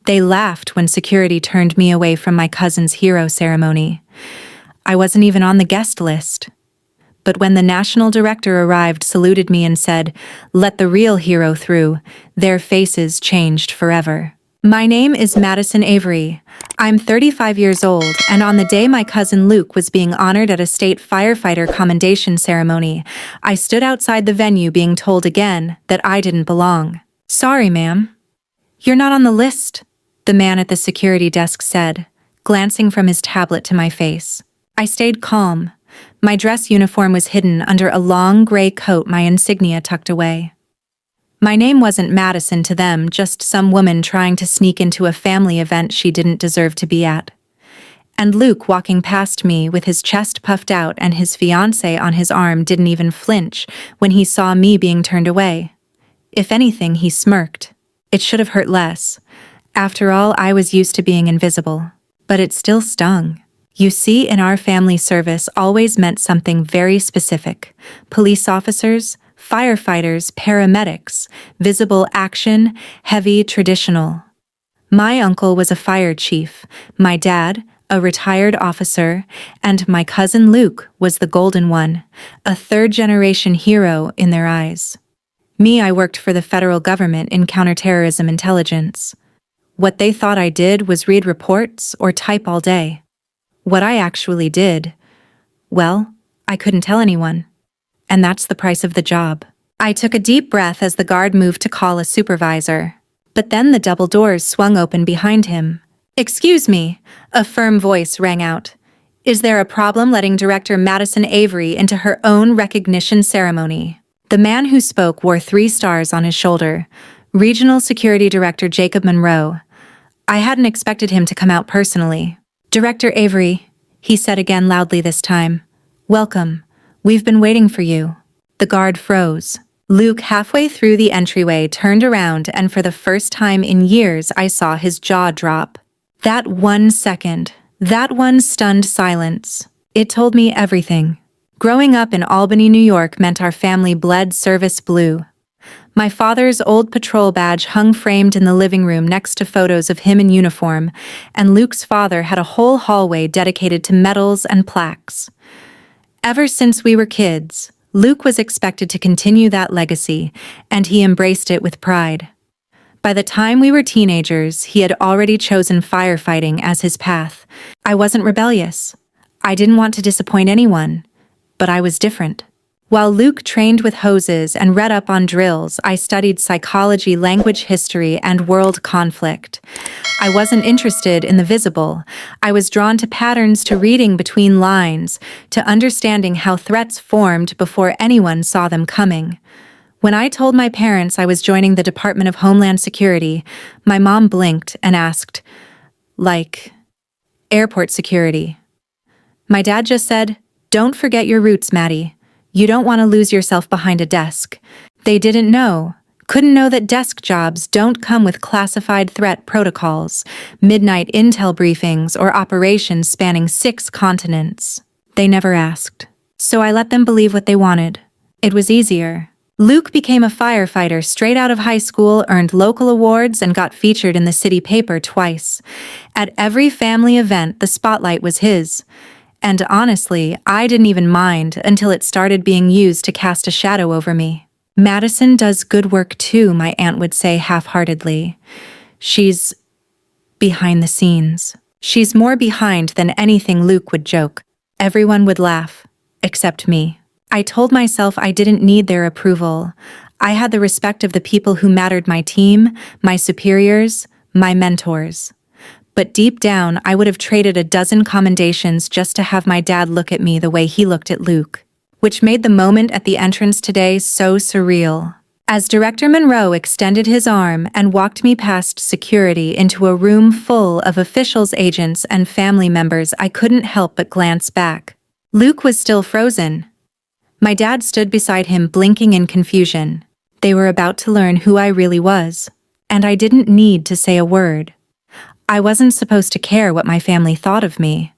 They laughed when security turned me away from my cousin's hero ceremony. I wasn't even on the guest list. But when the national director arrived, saluted me and said, "Let the real hero through," their faces changed forever. My name is Madison Avery. I'm 35 years old, and on the day my cousin Luke was being honored at a state firefighter commendation ceremony, I stood outside the venue being told again that I didn't belong. "Sorry, ma'am. You're not on the list," the man at the security desk said, glancing from his tablet to my face. I stayed calm. My dress uniform was hidden under a long gray coat, my insignia tucked away. My name wasn't Madison to them, just some woman trying to sneak into a family event she didn't deserve to be at. And Luke, walking past me with his chest puffed out and his fiancée on his arm, didn't even flinch when he saw me being turned away. If anything, he smirked. It should have hurt less. After all, I was used to being invisible. But it still stung. You see, in our family, service always meant something very specific. Police officers, firefighters, paramedics, visible action, heavy, traditional. My uncle was a fire chief, my dad, a retired officer, and my cousin Luke was the golden one, a third-generation hero in their eyes. Me, I worked for the federal government in counterterrorism intelligence. What they thought I did was read reports or type all day. What I actually did, well, I couldn't tell anyone. And that's the price of the job. I took a deep breath as the guard moved to call a supervisor. But then the double doors swung open behind him. "Excuse me," a firm voice rang out. "Is there a problem letting Director Madison Avery into her own recognition ceremony?" The man who spoke wore 3 stars on his shoulder. Regional Security Director Jacob Monroe. I hadn't expected him to come out personally. "Director Avery," he said again loudly this time. "Welcome. We've been waiting for you." The guard froze. Luke, halfway through the entryway, turned around, and for the first time in years I saw his jaw drop. That 1 second, that one stunned silence, it told me everything. Growing up in Albany, New York meant our family bled service blue. My father's old patrol badge hung framed in the living room next to photos of him in uniform, and Luke's father had a whole hallway dedicated to medals and plaques. Ever since we were kids, Luke was expected to continue that legacy, and he embraced it with pride. By the time we were teenagers, he had already chosen firefighting as his path. I wasn't rebellious. I didn't want to disappoint anyone, but I was different. While Luke trained with hoses and read up on drills, I studied psychology, language history, and world conflict. I wasn't interested in the visible. I was drawn to patterns, to reading between lines, to understanding how threats formed before anyone saw them coming. When I told my parents I was joining the Department of Homeland Security, my mom blinked and asked, "Like, airport security?" My dad just said, "Don't forget your roots, Maddie. You don't want to lose yourself behind a desk." They couldn't know that desk jobs don't come with classified threat protocols, midnight intel briefings, or operations spanning 6 continents. They never asked. So I let them believe what they wanted. It was easier. Luke became a firefighter straight out of high school, earned local awards, and got featured in the city paper twice. At every family event, the spotlight was his. And honestly, I didn't even mind until it started being used to cast a shadow over me. "Madison does good work too," my aunt would say half-heartedly. "She's behind the scenes. She's more behind than anything," Luke would joke. Everyone would laugh, except me. I told myself I didn't need their approval. I had the respect of the people who mattered: my team, my superiors, my mentors. But deep down, I would have traded a dozen commendations just to have my dad look at me the way he looked at Luke, which made the moment at the entrance today so surreal. As Director Monroe extended his arm and walked me past security into a room full of officials, agents, and family members, I couldn't help but glance back. Luke was still frozen. My dad stood beside him, blinking in confusion. They were about to learn who I really was, and I didn't need to say a word. I wasn't supposed to care what my family thought of me.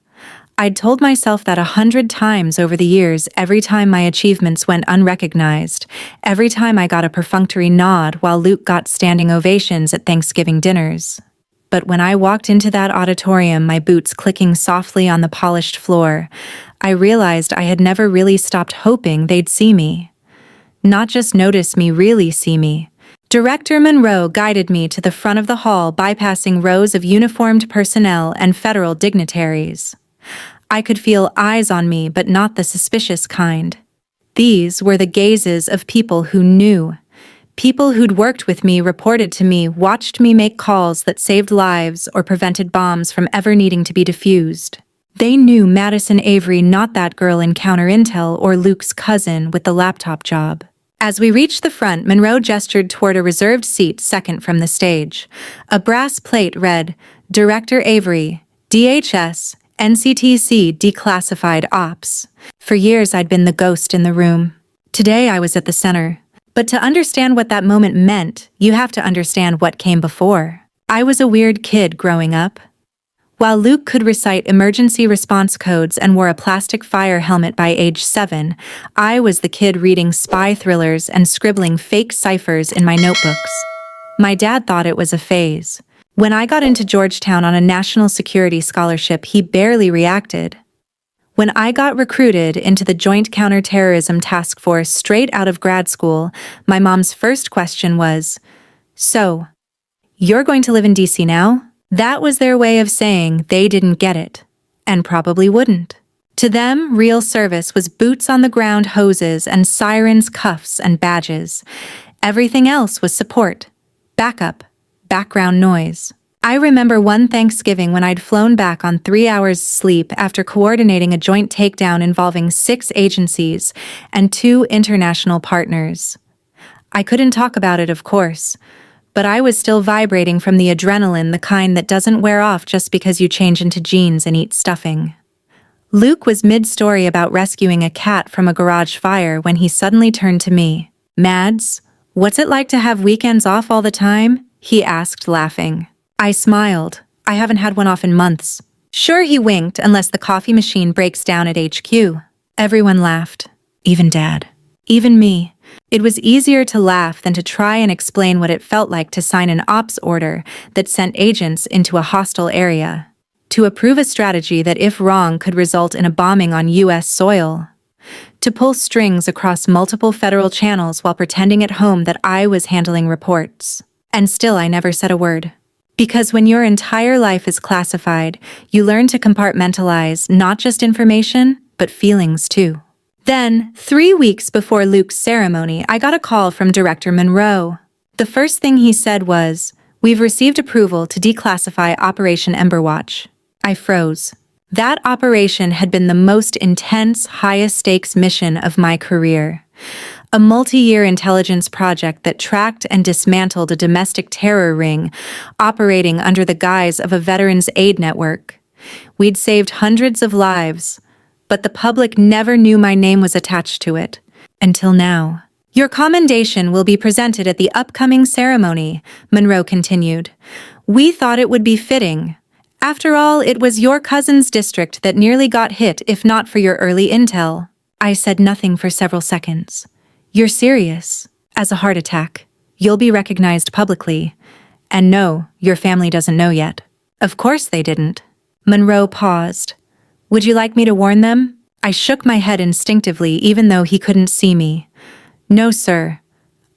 I'd told myself that 100 times over the years, every time my achievements went unrecognized, every time I got a perfunctory nod while Luke got standing ovations at Thanksgiving dinners. But when I walked into that auditorium, my boots clicking softly on the polished floor, I realized I had never really stopped hoping they'd see me. Not just notice me, really see me. Director Monroe guided me to the front of the hall, bypassing rows of uniformed personnel and federal dignitaries. I could feel eyes on me, but not the suspicious kind. These were the gazes of people who knew. People who'd worked with me, reported to me, watched me make calls that saved lives or prevented bombs from ever needing to be defused. They knew Madison Avery, not that girl in Counter Intel or Luke's cousin with the laptop job. As we reached the front, Monroe gestured toward a reserved seat second from the stage. A brass plate read, Director Avery, DHS, NCTC Declassified Ops. For years I'd been the ghost in the room. Today I was at the center. But to understand what that moment meant, you have to understand what came before. I was a weird kid growing up. While Luke could recite emergency response codes and wore a plastic fire helmet by age 7, I was the kid reading spy thrillers and scribbling fake ciphers in my notebooks. My dad thought it was a phase. When I got into Georgetown on a national security scholarship, he barely reacted. When I got recruited into the Joint Counterterrorism Task Force straight out of grad school, my mom's first question was, "So, you're going to live in DC now?" That was their way of saying they didn't get it, and probably wouldn't. To them, real service was boots on the ground, hoses and sirens, cuffs and badges. Everything else was support, backup, background noise. I remember one Thanksgiving when I'd flown back on 3 hours sleep after coordinating a joint takedown involving 6 agencies and 2 international partners. I couldn't talk about it, of course, but I was still vibrating from the adrenaline, the kind that doesn't wear off just because you change into jeans and eat stuffing. Luke was mid-story about rescuing a cat from a garage fire when he suddenly turned to me. "Mads, what's it like to have weekends off all the time?" he asked, laughing. I smiled. I haven't had one off in months. Sure, he winked, unless the coffee machine breaks down at HQ. Everyone laughed. Even Dad. Even me. It was easier to laugh than to try and explain what it felt like to sign an ops order that sent agents into a hostile area. To approve a strategy that, if wrong, could result in a bombing on U.S. soil. To pull strings across multiple federal channels while pretending at home that I was handling reports. And still I never said a word. Because when your entire life is classified, you learn to compartmentalize not just information, but feelings too. Then, 3 weeks before Luke's ceremony, I got a call from Director Monroe. The first thing he said was, "We've received approval to declassify Operation Emberwatch." I froze. That operation had been the most intense, highest-stakes mission of my career. A multi-year intelligence project that tracked and dismantled a domestic terror ring operating under the guise of a veterans aid network. We'd saved hundreds of lives, but the public never knew my name was attached to it. Until now. "Your commendation will be presented at the upcoming ceremony," Monroe continued. "We thought it would be fitting. After all, it was your cousin's district that nearly got hit if not for your early intel." I said nothing for several seconds. "You're serious? As a heart attack. You'll be recognized publicly. And no, your family doesn't know yet." Of course they didn't. Monroe paused. "Would you like me to warn them?" I shook my head instinctively, even though he couldn't see me. "No, sir.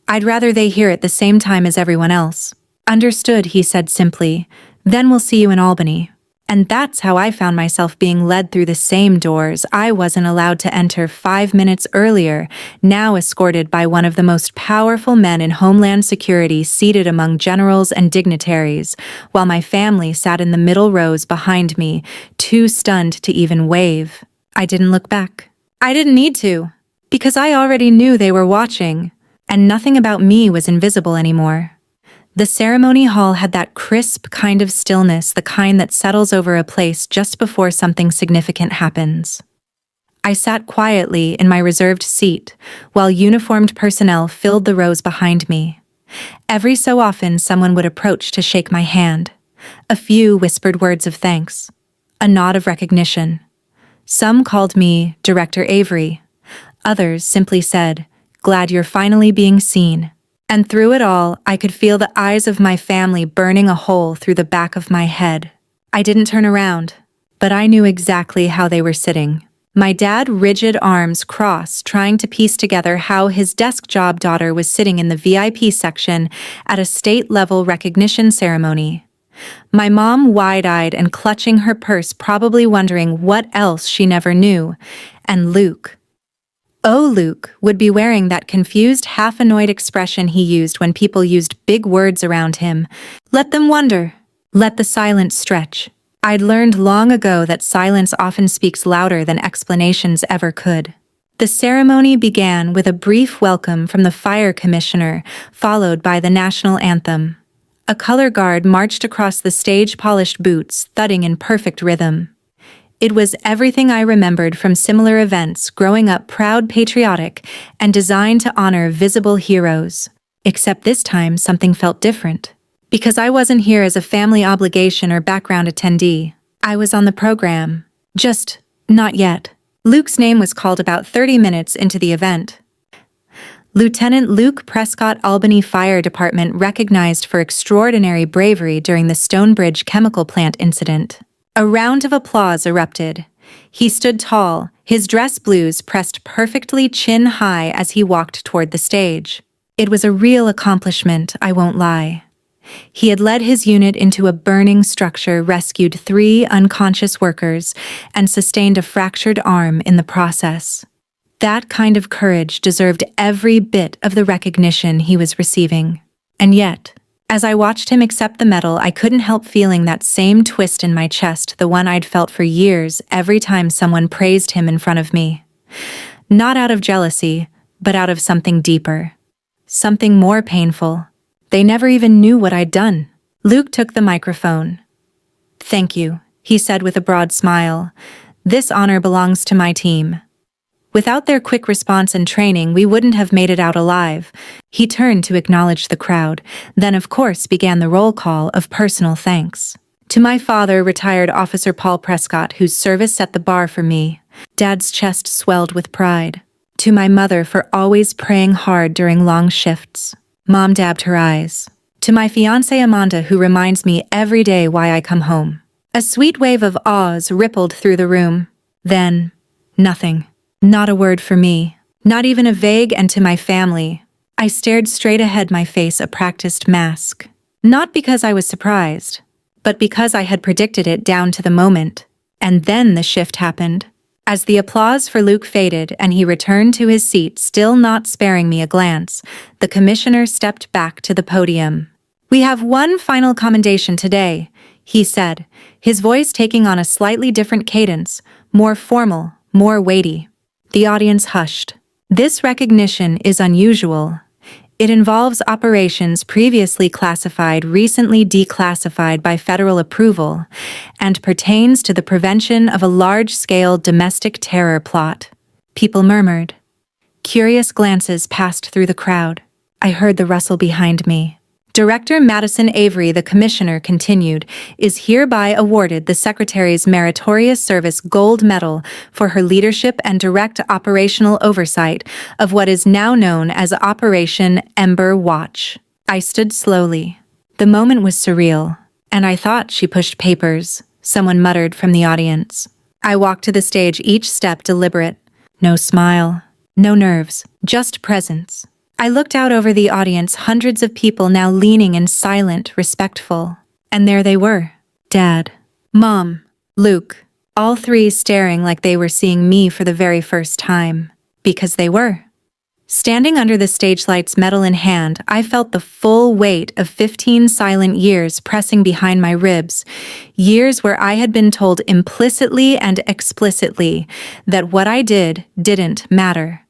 I'd rather they hear it the same time as everyone else." "Understood," he said simply. "Then we'll see you in Albany." And that's how I found myself being led through the same doors I wasn't allowed to enter 5 minutes earlier, now escorted by one of the most powerful men in Homeland Security, seated among generals and dignitaries, while my family sat in the middle rows behind me, too stunned to even wave. I didn't look back. I didn't need to, because I already knew they were watching, and nothing about me was invisible anymore. The ceremony hall had that crisp kind of stillness, the kind that settles over a place just before something significant happens. I sat quietly in my reserved seat, while uniformed personnel filled the rows behind me. Every so often someone would approach to shake my hand. A few whispered words of thanks. A nod of recognition. Some called me Director Avery. Others simply said, "Glad you're finally being seen." And through it all, I could feel the eyes of my family burning a hole through the back of my head. I didn't turn around, but I knew exactly how they were sitting. My dad, rigid arms crossed, trying to piece together how his desk job daughter was sitting in the VIP section at a state-level recognition ceremony. My mom, wide-eyed and clutching her purse, probably wondering what else she never knew. And Luke. Oh, Luke would be wearing that confused, half-annoyed expression he used when people used big words around him. Let them wonder. Let the silence stretch. I'd learned long ago that silence often speaks louder than explanations ever could. The ceremony began with a brief welcome from the fire commissioner, followed by the national anthem. A color guard marched across the stage, polished boots thudding in perfect rhythm. It was everything I remembered from similar events growing up, proud, patriotic, and designed to honor visible heroes. Except this time something felt different. Because I wasn't here as a family obligation or background attendee. I was on the program. Just not yet. Luke's name was called about 30 minutes into the event. Lieutenant Luke Prescott, Albany Fire Department, recognized for extraordinary bravery during the Stonebridge chemical plant incident. A round of applause erupted. He stood tall, his dress blues pressed perfectly chin high as he walked toward the stage. It was a real accomplishment, I won't lie. He had led his unit into a burning structure, rescued 3 unconscious workers, and sustained a fractured arm in the process. That kind of courage deserved every bit of the recognition he was receiving. And yet, as I watched him accept the medal, I couldn't help feeling that same twist in my chest, the one I'd felt for years every time someone praised him in front of me. Not out of jealousy, but out of something deeper. Something more painful. They never even knew what I'd done. Luke took the microphone. "Thank you," he said with a broad smile. "This honor belongs to my team. Without their quick response and training, we wouldn't have made it out alive." He turned to acknowledge the crowd, then of course began the roll call of personal thanks. To my father, retired Officer Paul Prescott, whose service set the bar for me. Dad's chest swelled with pride. To my mother, for always praying hard during long shifts. Mom dabbed her eyes. To my fiancé Amanda, who reminds me every day why I come home. A sweet wave of awes rippled through the room. Then, nothing. Not a word for me. Not even a vague "and to my family." I stared straight ahead, my face a practiced mask. Not because I was surprised, but because I had predicted it down to the moment. And then the shift happened. As the applause for Luke faded and he returned to his seat, still not sparing me a glance, the commissioner stepped back to the podium. "We have one final commendation today," he said, his voice taking on a slightly different cadence, more formal, more weighty. The audience hushed. "This recognition is unusual. It involves operations previously classified, recently declassified by federal approval, and pertains to the prevention of a large-scale domestic terror plot." People murmured. Curious glances passed through the crowd. I heard the rustle behind me. Director Madison Avery, the commissioner, continued, "is hereby awarded the Secretary's Meritorious Service Gold Medal for her leadership and direct operational oversight of what is now known as Operation Ember Watch." I stood slowly. The moment was surreal, and I thought she pushed papers, someone muttered from the audience. I walked to the stage, each step deliberate. No smile, no nerves, just presence. I looked out over the audience, hundreds of people now leaning in silent, respectful. And there they were. Dad, Mom, Luke, all 3 staring like they were seeing me for the very first time. Because they were. Standing under the stage lights, medal in hand, I felt the full weight of 15 silent years pressing behind my ribs. Years where I had been told implicitly and explicitly that what I didn't matter.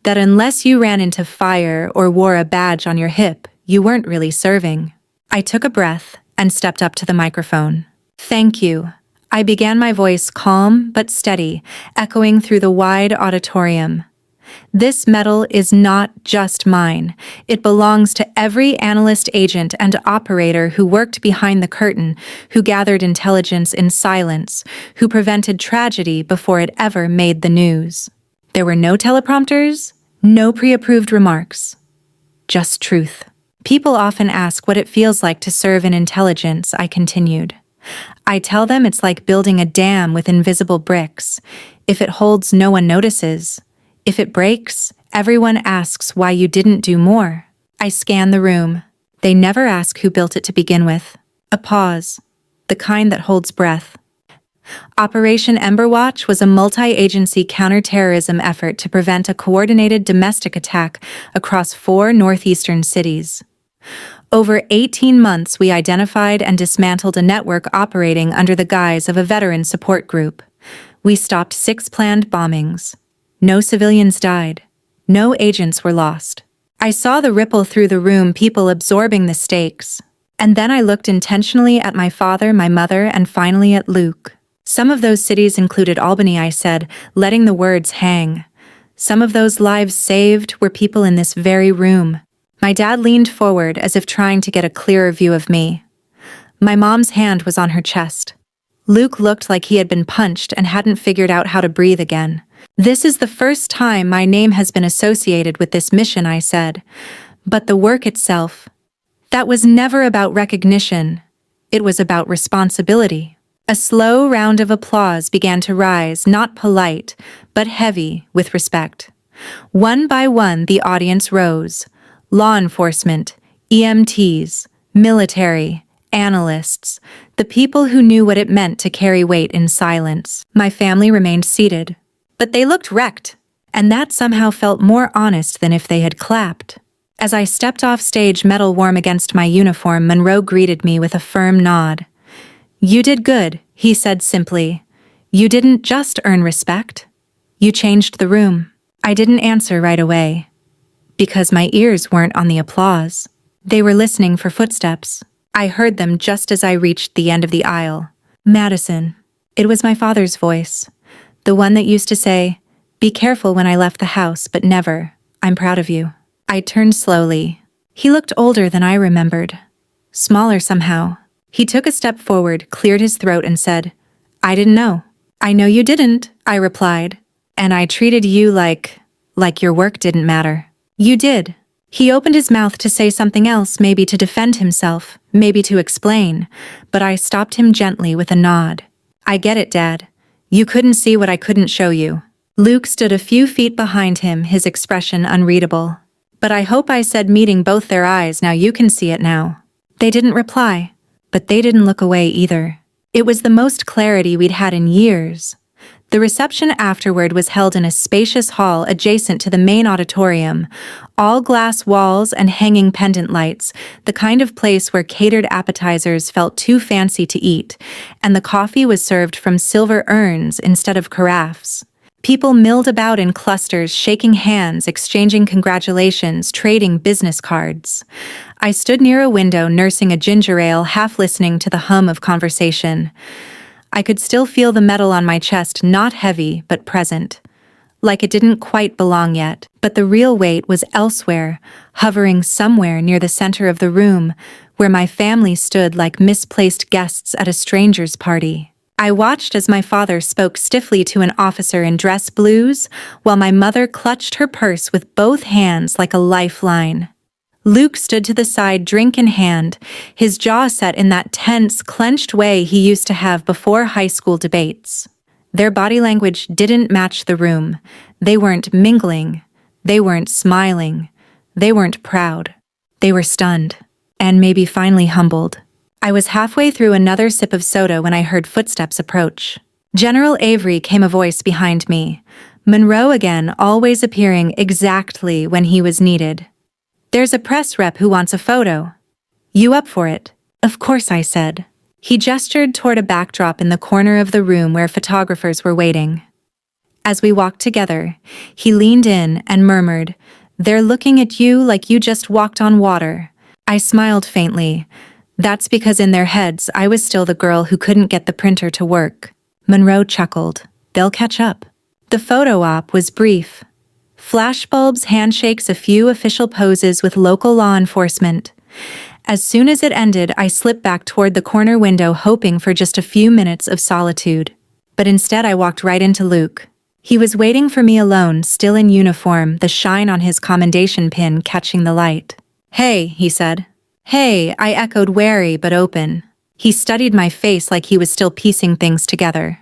That unless you ran into fire or wore a badge on your hip, you weren't really serving. I took a breath and stepped up to the microphone. "Thank you." I began, my voice calm but steady, echoing through the wide auditorium. "This medal is not just mine. It belongs to every analyst, agent, and operator who worked behind the curtain, who gathered intelligence in silence, who prevented tragedy before it ever made the news." There were no teleprompters, no pre-approved remarks. Just truth. People often ask what it feels like to serve in intelligence, I continued. I tell them it's like building a dam with invisible bricks. If it holds, no one notices. If it breaks, everyone asks why you didn't do more. I scan the room. They never ask who built it to begin with. A pause. The kind that holds breath. Operation Emberwatch was a multi-agency counterterrorism effort to prevent a coordinated domestic attack across 4 northeastern cities. Over 18 months, we identified and dismantled a network operating under the guise of a veteran support group. We stopped 6 planned bombings. No civilians died. No agents were lost. I saw the ripple through the room, people absorbing the stakes. And then I looked intentionally at my father, my mother, and finally at Luke. Some of those cities included Albany, I said, letting the words hang. Some of those lives saved were people in this very room. My dad leaned forward as if trying to get a clearer view of me. My mom's hand was on her chest. Luke looked like he had been punched and hadn't figured out how to breathe again. This is the first time my name has been associated with this mission, I said. But the work itself, that was never about recognition. It was about responsibility. A slow round of applause began to rise, not polite, but heavy with respect. One by one, the audience rose. Law enforcement, EMTs, military, analysts, the people who knew what it meant to carry weight in silence. My family remained seated, but they looked wrecked, and that somehow felt more honest than if they had clapped. As I stepped off stage, metal warm against my uniform, Monroe greeted me with a firm nod. "You did good," he said simply. "You didn't just earn respect. You changed the room." I didn't answer right away, because my ears weren't on the applause. They were listening for footsteps. I heard them just as I reached the end of the aisle. "Madison." It was my father's voice, the one that used to say, "Be careful," when I left the house, but never, "I'm proud of you." I turned slowly. He looked older than I remembered. Smaller somehow. He took a step forward, cleared his throat, and said, "I didn't know." "I know you didn't," I replied. "And I treated you like your work didn't matter." "You did." He opened his mouth to say something else, maybe to defend himself, maybe to explain, but I stopped him gently with a nod. "I get it, Dad. You couldn't see what I couldn't show you." Luke stood a few feet behind him, his expression unreadable. "But I hope," I said, meeting both their eyes. "Now you can see it now." They didn't reply, but they didn't look away either. It was the most clarity we'd had in years. The reception afterward was held in a spacious hall adjacent to the main auditorium, all glass walls and hanging pendant lights, the kind of place where catered appetizers felt too fancy to eat, and the coffee was served from silver urns instead of carafes. People milled about in clusters, shaking hands, exchanging congratulations, trading business cards. I stood near a window, nursing a ginger ale, half listening to the hum of conversation. I could still feel the metal on my chest, not heavy, but present. Like it didn't quite belong yet, but the real weight was elsewhere, hovering somewhere near the center of the room, where my family stood like misplaced guests at a stranger's party. I watched as my father spoke stiffly to an officer in dress blues, while my mother clutched her purse with both hands like a lifeline. Luke stood to the side, drink in hand, his jaw set in that tense, clenched way he used to have before high school debates. Their body language didn't match the room. They weren't mingling. They weren't smiling. They weren't proud. They were stunned, and maybe finally humbled. I was halfway through another sip of soda when I heard footsteps approach. "General Avery," came a voice behind me. Monroe again, always appearing exactly when he was needed. "There's a press rep who wants a photo. You up for it?" "Of course," I said. He gestured toward a backdrop in the corner of the room where photographers were waiting. As we walked together, he leaned in and murmured, "They're looking at you like you just walked on water." I smiled faintly. That's because in their heads I was still the girl who couldn't get the printer to work. Monroe chuckled. "They'll catch up." The photo op was brief. Flashbulbs, handshakes, a few official poses with local law enforcement. As soon as it ended, I slipped back toward the corner window, hoping for just a few minutes of solitude. But instead I walked right into Luke. He was waiting for me alone, still in uniform, the shine on his commendation pin catching the light. "Hey," he said. "Hey," I echoed, wary but open. He studied my face like he was still piecing things together.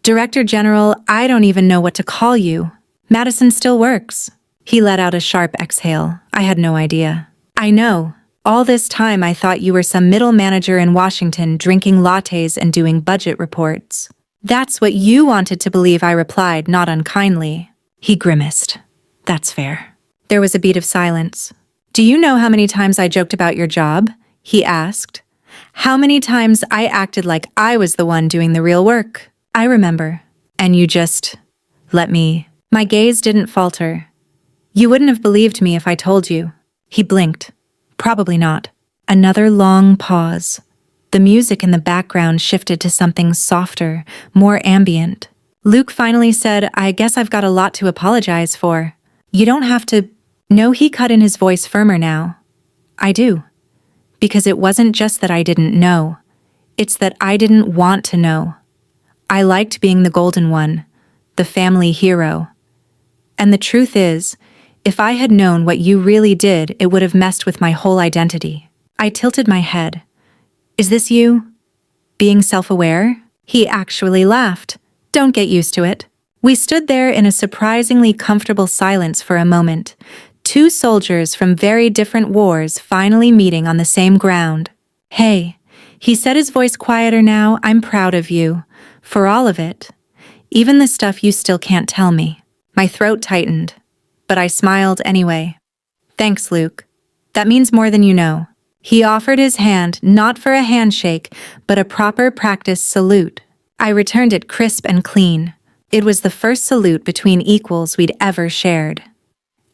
"Director General, I don't even know what to call you. Madison still works." He let out a sharp exhale. I had no idea. "I know. All this time I thought you were some middle manager in Washington drinking lattes and doing budget reports." "That's what you wanted to believe," I replied, not unkindly. He grimaced. "That's fair." There was a beat of silence. "Do you know how many times I joked about your job?" he asked. "How many times I acted like I was the one doing the real work?" "I remember. And you just let me." My gaze didn't falter. "You wouldn't have believed me if I told you." He blinked. "Probably not." Another long pause. The music in the background shifted to something softer, more ambient. Luke finally said, "I guess I've got a lot to apologize for." "You don't have to." "No," he cut in, his voice firmer now. "I do. Because it wasn't just that I didn't know. It's that I didn't want to know. I liked being the golden one, the family hero. And the truth is, if I had known what you really did, it would have messed with my whole identity." I tilted my head. "Is this you? Being self-aware?" He actually laughed. "Don't get used to it." We stood there in a surprisingly comfortable silence for a moment, two soldiers from very different wars finally meeting on the same ground. "Hey," he said, his voice quieter now, "I'm proud of you. For all of it. Even the stuff you still can't tell me." My throat tightened, but I smiled anyway. "Thanks, Luke. That means more than you know." He offered his hand, not for a handshake, but a proper practice salute. I returned it crisp and clean. It was the first salute between equals we'd ever shared.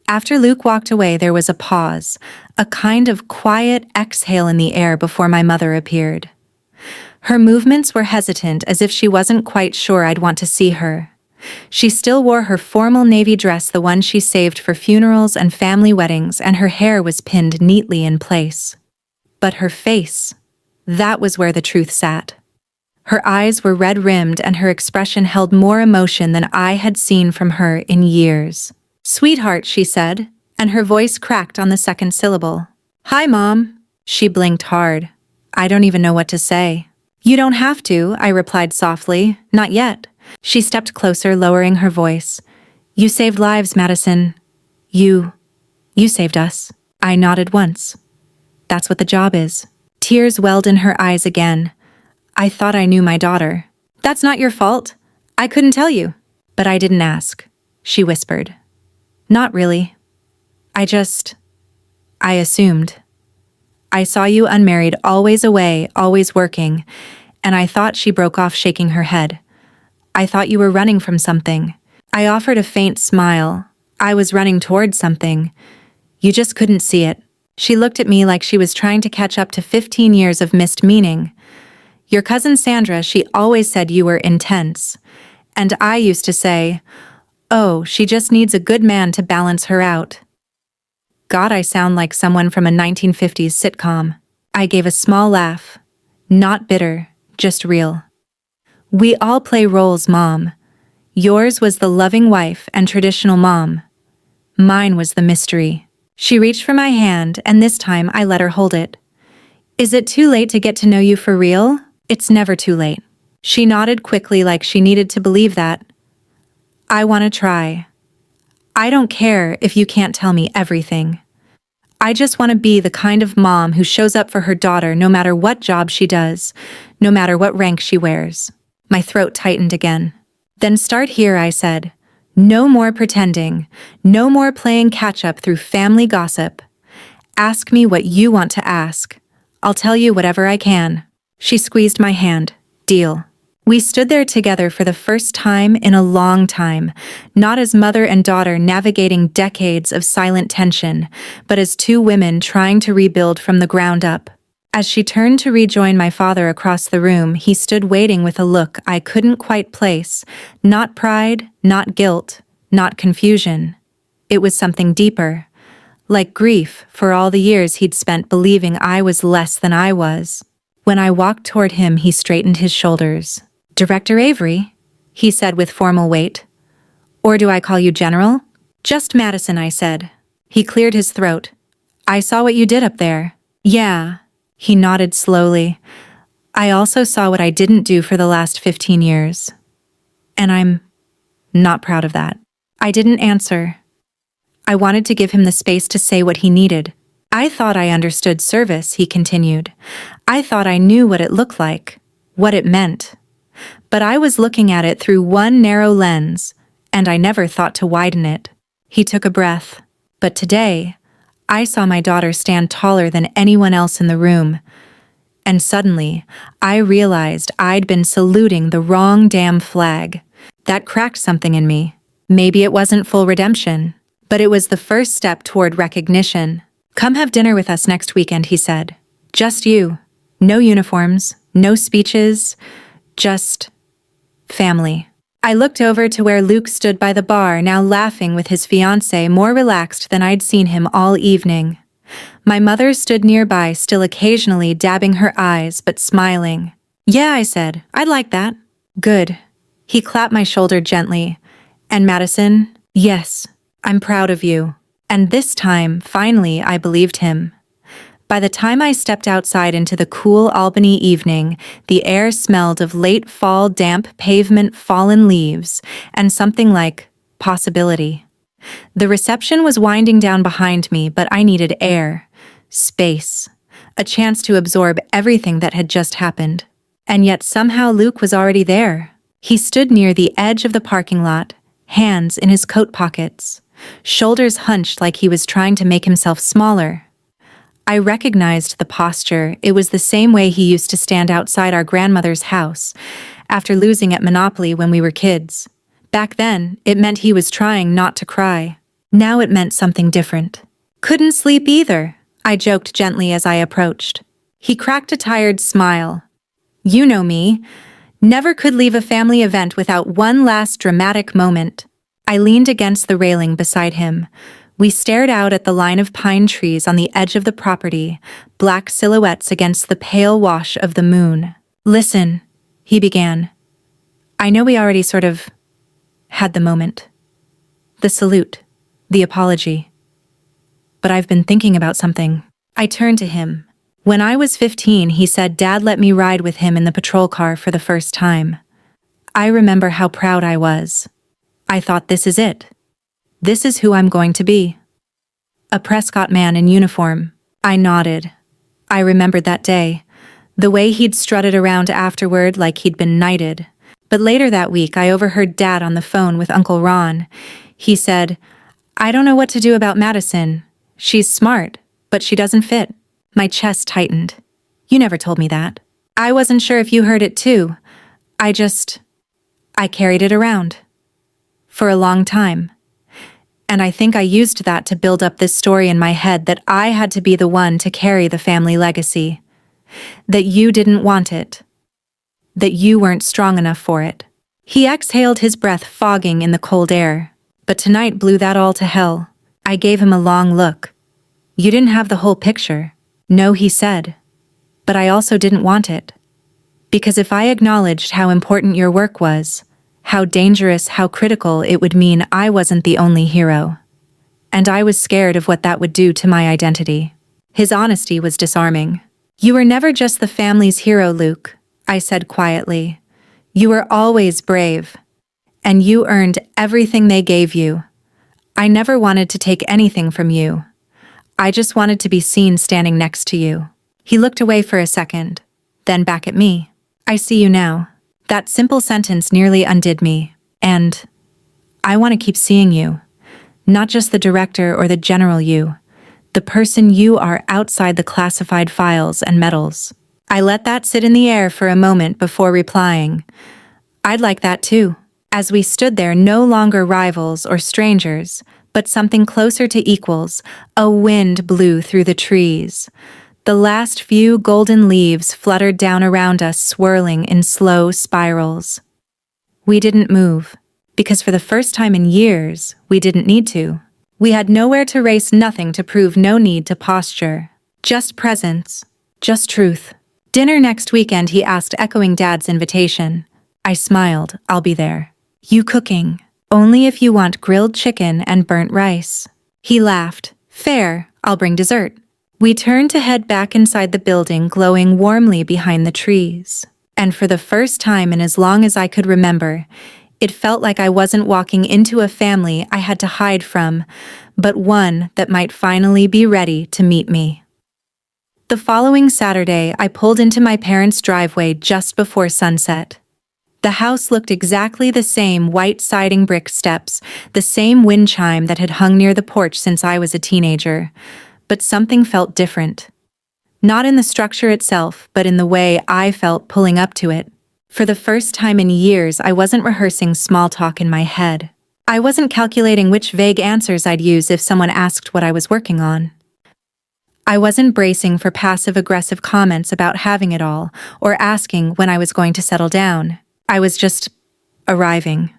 After Luke walked away, there was a pause, a kind of quiet exhale in the air before my mother appeared. Her movements were hesitant, as if she wasn't quite sure I'd want to see her. She still wore her formal navy dress, the one she saved for funerals and family weddings, and her hair was pinned neatly in place. But her face, that was where the truth sat. Her eyes were red-rimmed and her expression held more emotion than I had seen from her in years. "Sweetheart," she said, and her voice cracked on the second syllable. "Hi, Mom." She blinked hard. I don't even know what to say. "You don't have to," I replied softly. "Not yet." She stepped closer, lowering her voice. "You saved lives, Madison. You saved us." I nodded once. "That's what the job is." Tears welled in her eyes again. "I thought I knew my daughter." "That's not your fault. I couldn't tell you." "But I didn't ask," she whispered. "Not really. I assumed. I saw you unmarried, always away, always working, and I thought." She broke off, shaking her head. "I thought you were running from something." I offered a faint smile. "I was running towards something. You just couldn't see it." She looked at me like she was trying to catch up to 15 years of missed meaning. "Your cousin Sandra, she always said you were intense. And I used to say, oh, she just needs a good man to balance her out." God, I sound like someone from a 1950s sitcom. I gave a small laugh. Not bitter, just real. "We all play roles, Mom. Yours was the loving wife and traditional mom. Mine was the mystery." She reached for my hand, and this time I let her hold it. "Is it too late to get to know you for real?" "It's never too late." She nodded quickly, like she needed to believe that. "I want to try. I don't care if you can't tell me everything. I just want to be the kind of mom who shows up for her daughter no matter what job she does, no matter what rank she wears." My throat tightened again. "Then start here," I said. "No more pretending. No more playing catch-up through family gossip. Ask me what you want to ask. I'll tell you whatever I can." She squeezed my hand. "Deal." We stood there together for the first time in a long time, not as mother and daughter navigating decades of silent tension, but as two women trying to rebuild from the ground up. As she turned to rejoin my father across the room, he stood waiting with a look I couldn't quite place. Not pride, not guilt, not confusion. It was something deeper, like grief for all the years he'd spent believing I was less than I was. When I walked toward him, he straightened his shoulders. "Director Avery," he said with formal weight. "Or do I call you General?" "Just Madison," I said. He cleared his throat. I saw what you did up there. Yeah. He nodded slowly. I also saw what I didn't do for the last 15 years. And I'm not proud of that. I didn't answer. I wanted to give him the space to say what he needed. I thought I understood service, he continued. I thought I knew what it looked like, what it meant. But I was looking at it through one narrow lens, and I never thought to widen it. He took a breath. But today, I saw my daughter stand taller than anyone else in the room. And suddenly, I realized I'd been saluting the wrong damn flag. That cracked something in me. Maybe it wasn't full redemption, but it was the first step toward recognition. Come have dinner with us next weekend, he said. Just you. No uniforms, no speeches, just family. I looked over to where Luke stood by the bar, now laughing with his fiancée, more relaxed than I'd seen him all evening. My mother stood nearby, still occasionally dabbing her eyes, but smiling. Yeah, I said, I'd like that. Good. He clapped my shoulder gently. And Madison? Yes, I'm proud of you. And this time, finally, I believed him. By the time I stepped outside into the cool Albany evening, the air smelled of late fall damp pavement, fallen leaves, and something like possibility. The reception was winding down behind me, but I needed air, space, a chance to absorb everything that had just happened. And yet somehow Luke was already there. He stood near the edge of the parking lot, hands in his coat pockets, shoulders hunched like he was trying to make himself smaller. I recognized the posture. It was the same way he used to stand outside our grandmother's house after losing at Monopoly when we were kids. Back then, it meant he was trying not to cry. Now it meant something different. Couldn't sleep either, I joked gently as I approached. He cracked a tired smile. You know me. Never could leave a family event without one last dramatic moment. I leaned against the railing beside him. We stared out at the line of pine trees on the edge of the property, black silhouettes against the pale wash of the moon. Listen, he began. I know we already sort of had the moment. The salute, the apology. But I've been thinking about something. I turned to him. When I was 15, he said Dad let me ride with him in the patrol car for the first time. I remember how proud I was. I thought, this is it. This is who I'm going to be. A Prescott man in uniform. I nodded. I remembered that day, the way he'd strutted around afterward like he'd been knighted. But later that week, I overheard Dad on the phone with Uncle Ron. He said, I don't know what to do about Madison. She's smart, but she doesn't fit. My chest tightened. You never told me that. I wasn't sure if you heard it too. I carried it around. For a long time. And I think I used that to build up this story in my head that I had to be the one to carry the family legacy. That you didn't want it. That you weren't strong enough for it. He exhaled, his breath fogging in the cold air. But tonight blew that all to hell. I gave him a long look. You didn't have the whole picture. No, he said. But I also didn't want it. Because if I acknowledged how important your work was, how dangerous, how critical, it would mean I wasn't the only hero. And I was scared of what that would do to my identity. His honesty was disarming. You were never just the family's hero, Luke, I said quietly. You were always brave. And you earned everything they gave you. I never wanted to take anything from you. I just wanted to be seen standing next to you. He looked away for a second, then back at me. I see you now. That simple sentence nearly undid me. And I want to keep seeing you. Not just the director or the general you. The person you are outside the classified files and medals. I let that sit in the air for a moment before replying. I'd like that too. As we stood there, no longer rivals or strangers, but something closer to equals, a wind blew through the trees. The last few golden leaves fluttered down around us, swirling in slow spirals. We didn't move, because for the first time in years, we didn't need to. We had nowhere to race, nothing to prove, no need to posture. Just presence, just truth. Dinner next weekend, he asked, echoing Dad's invitation. I smiled. I'll be there. You cooking? Only if you want grilled chicken and burnt rice. He laughed. Fair, I'll bring dessert. We turned to head back inside the building, glowing warmly behind the trees. And for the first time in as long as I could remember, it felt like I wasn't walking into a family I had to hide from, but one that might finally be ready to meet me. The following Saturday, I pulled into my parents' driveway just before sunset. The house looked exactly the same: white siding, brick steps, the same wind chime that had hung near the porch since I was a teenager. But something felt different. Not in the structure itself, but in the way I felt pulling up to it. For the first time in years, I wasn't rehearsing small talk in my head. I wasn't calculating which vague answers I'd use if someone asked what I was working on. I wasn't bracing for passive-aggressive comments about having it all, or asking when I was going to settle down. I was just arriving.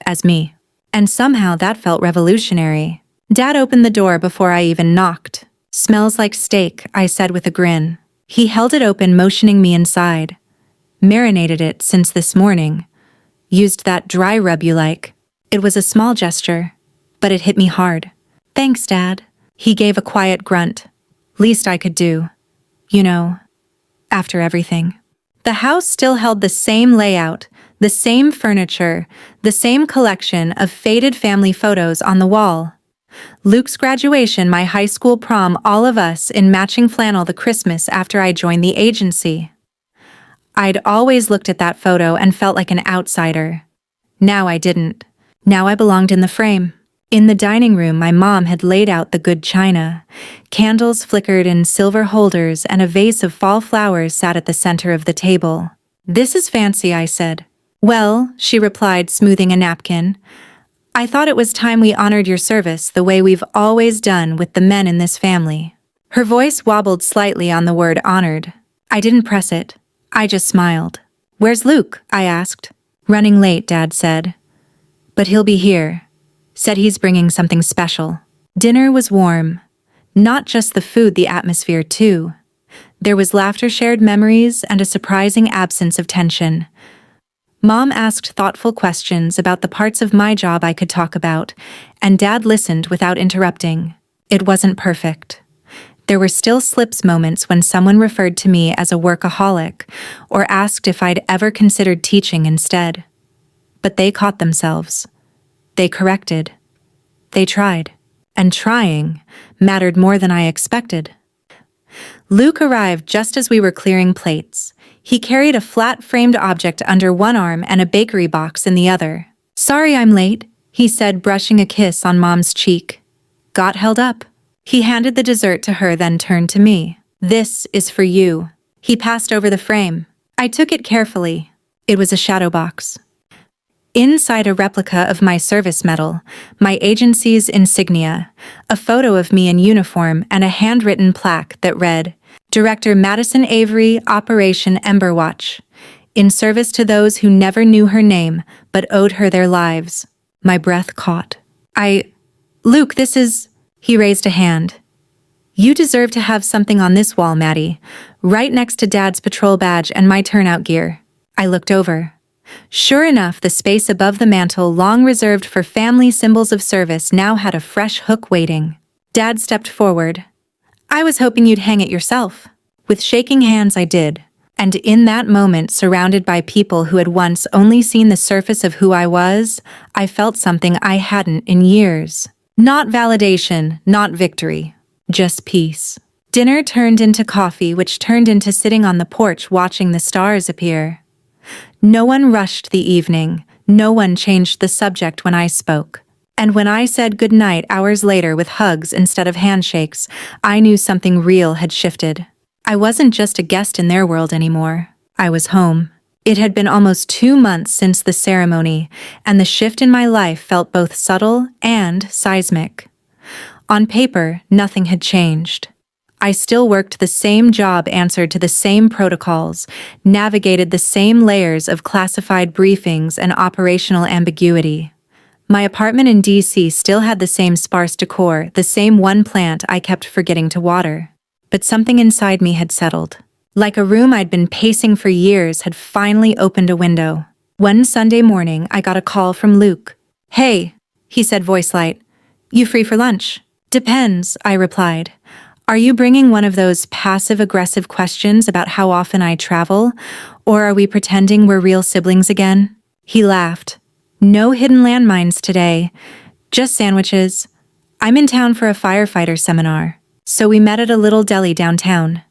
As me. And somehow that felt revolutionary. Dad opened the door before I even knocked. "Smells like steak," I said with a grin. He held it open, motioning me inside. "Marinated it since this morning. Used that dry rub you like." It was a small gesture, but it hit me hard. "Thanks, Dad." He gave a quiet grunt. "Least I could do. You know, after everything." The house still held the same layout, the same furniture, the same collection of faded family photos on the wall. Luke's graduation, my high school prom, all of us in matching flannel the Christmas after I joined the agency. I'd always looked at that photo and felt like an outsider. Now I didn't. Now I belonged in the frame. In the dining room, my mom had laid out the good china. Candles flickered in silver holders, and a vase of fall flowers sat at the center of the table. "This is fancy," I said. "Well," she replied, smoothing a napkin, "I thought it was time we honored your service the way we've always done with the men in this family." Her voice wobbled slightly on the word honored. I didn't press it. I just smiled. "Where's Luke?" I asked. "Running late," Dad said. "But he'll be here. Said he's bringing something special." Dinner was warm. Not just the food, the atmosphere too. There was laughter, shared memories, and a surprising absence of tension. Mom asked thoughtful questions about the parts of my job I could talk about, and Dad listened without interrupting. It wasn't perfect. There were still slips, moments when someone referred to me as a workaholic or asked if I'd ever considered teaching instead. But they caught themselves. They corrected. They tried. And trying mattered more than I expected. Luke arrived just as we were clearing plates. He carried a flat-framed object under one arm and a bakery box in the other. "Sorry I'm late," he said, brushing a kiss on Mom's cheek. "Got held up." He handed the dessert to her, then turned to me. "This is for you." He passed over the frame. I took it carefully. It was a shadow box. Inside, a replica of my service medal, my agency's insignia, a photo of me in uniform, and a handwritten plaque that read, "Director Madison Avery, Operation Ember Watch. In service to those who never knew her name, but owed her their lives." My breath caught. "Luke, this is..." He raised a hand. "You deserve to have something on this wall, Maddie, right next to Dad's patrol badge and my turnout gear." I looked over. Sure enough, the space above the mantel, long reserved for family symbols of service, now had a fresh hook waiting. Dad stepped forward. "I was hoping you'd hang it yourself." With shaking hands, I did. And in that moment, surrounded by people who had once only seen the surface of who I was, I felt something I hadn't in years. Not validation, not victory. Just peace. Dinner turned into coffee, which turned into sitting on the porch watching the stars appear. No one rushed the evening. No one changed the subject when I spoke. And when I said goodnight hours later with hugs instead of handshakes, I knew something real had shifted. I wasn't just a guest in their world anymore. I was home. It had been almost 2 months since the ceremony, and the shift in my life felt both subtle and seismic. On paper, nothing had changed. I still worked the same job, answered to the same protocols, navigated the same layers of classified briefings and operational ambiguity. My apartment in DC still had the same sparse decor, the same one plant I kept forgetting to water. But something inside me had settled. Like a room I'd been pacing for years had finally opened a window. One Sunday morning, I got a call from Luke. "Hey," he said, voice light. "You free for lunch?" Depends, I replied. Are you bringing one of those passive-aggressive questions about how often I travel, or are we pretending we're real siblings again? He laughed. No hidden landmines today. Just sandwiches. I'm in town for a firefighter seminar, so we met at a little deli downtown.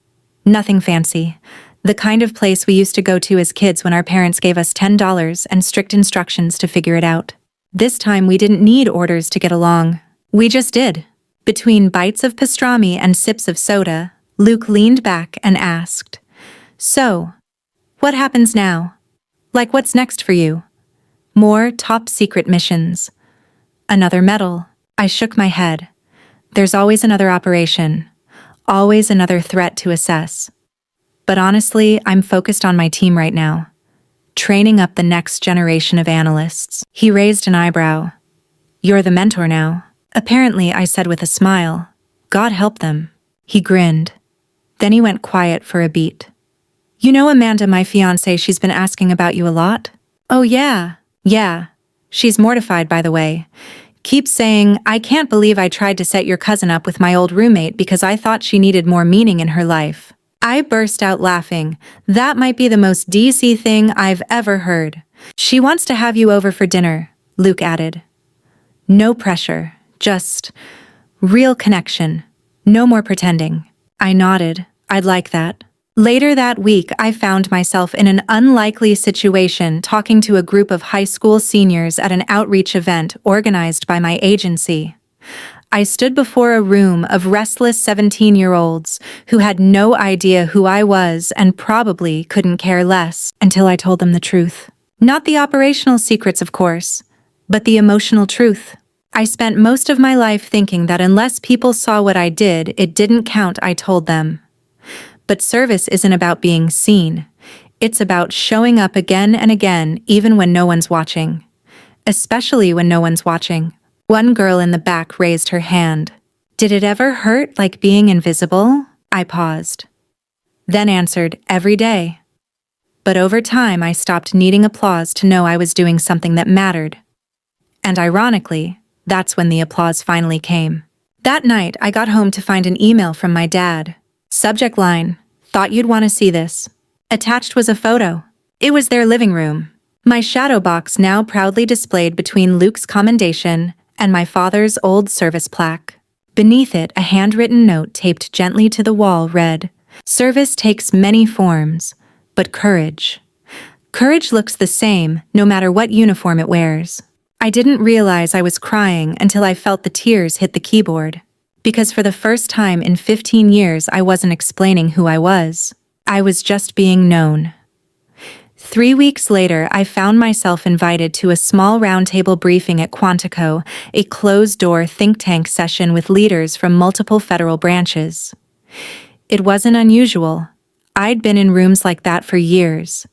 Nothing fancy. The kind of place we used to go to as kids when our parents gave us $10 and strict instructions to figure it out. This time we didn't need orders to get along. We just did. Between bites of pastrami and sips of soda, Luke leaned back and asked, "So, what happens now? Like what's next for you? More top-secret missions? Another medal?" I shook my head. There's always another operation. Always another threat to assess. But honestly, I'm focused on my team right now. Training up the next generation of analysts. He raised an eyebrow. You're the mentor now. Apparently, I said with a smile. God help them. He grinned. Then he went quiet for a beat. You know Amanda, my fiancée, she's been asking about you a lot? Oh yeah. She's mortified, by the way. Keeps saying, I can't believe I tried to set your cousin up with my old roommate because I thought she needed more meaning in her life. I burst out laughing. That might be the most DC thing I've ever heard. She wants to have you over for dinner, Luke added. No pressure, just real connection. No more pretending. I nodded. I'd like that. Later that week, I found myself in an unlikely situation talking to a group of high school seniors at an outreach event organized by my agency. I stood before a room of restless 17-year-olds who had no idea who I was and probably couldn't care less until I told them the truth. Not the operational secrets, of course, but the emotional truth. I spent most of my life thinking that unless people saw what I did, it didn't count, I told them. But service isn't about being seen. It's about showing up again and again, even when no one's watching. Especially when no one's watching. One girl in the back raised her hand. Did it ever hurt like being invisible? I paused. Then answered, every day. But over time, I stopped needing applause to know I was doing something that mattered. And ironically, that's when the applause finally came. That night, I got home to find an email from my dad. Subject line, thought you'd want to see this. Attached was a photo. It was their living room. My shadow box now proudly displayed between Luke's commendation and my father's old service plaque. Beneath it, a handwritten note taped gently to the wall read, Service takes many forms, but courage. Courage looks the same no matter what uniform it wears. I didn't realize I was crying until I felt the tears hit the keyboard. Because for the first time in 15 years, I wasn't explaining who I was. I was just being known. 3 weeks later, I found myself invited to a small roundtable briefing at Quantico, a closed-door think tank session with leaders from multiple federal branches. It wasn't unusual. I'd been in rooms like that for years.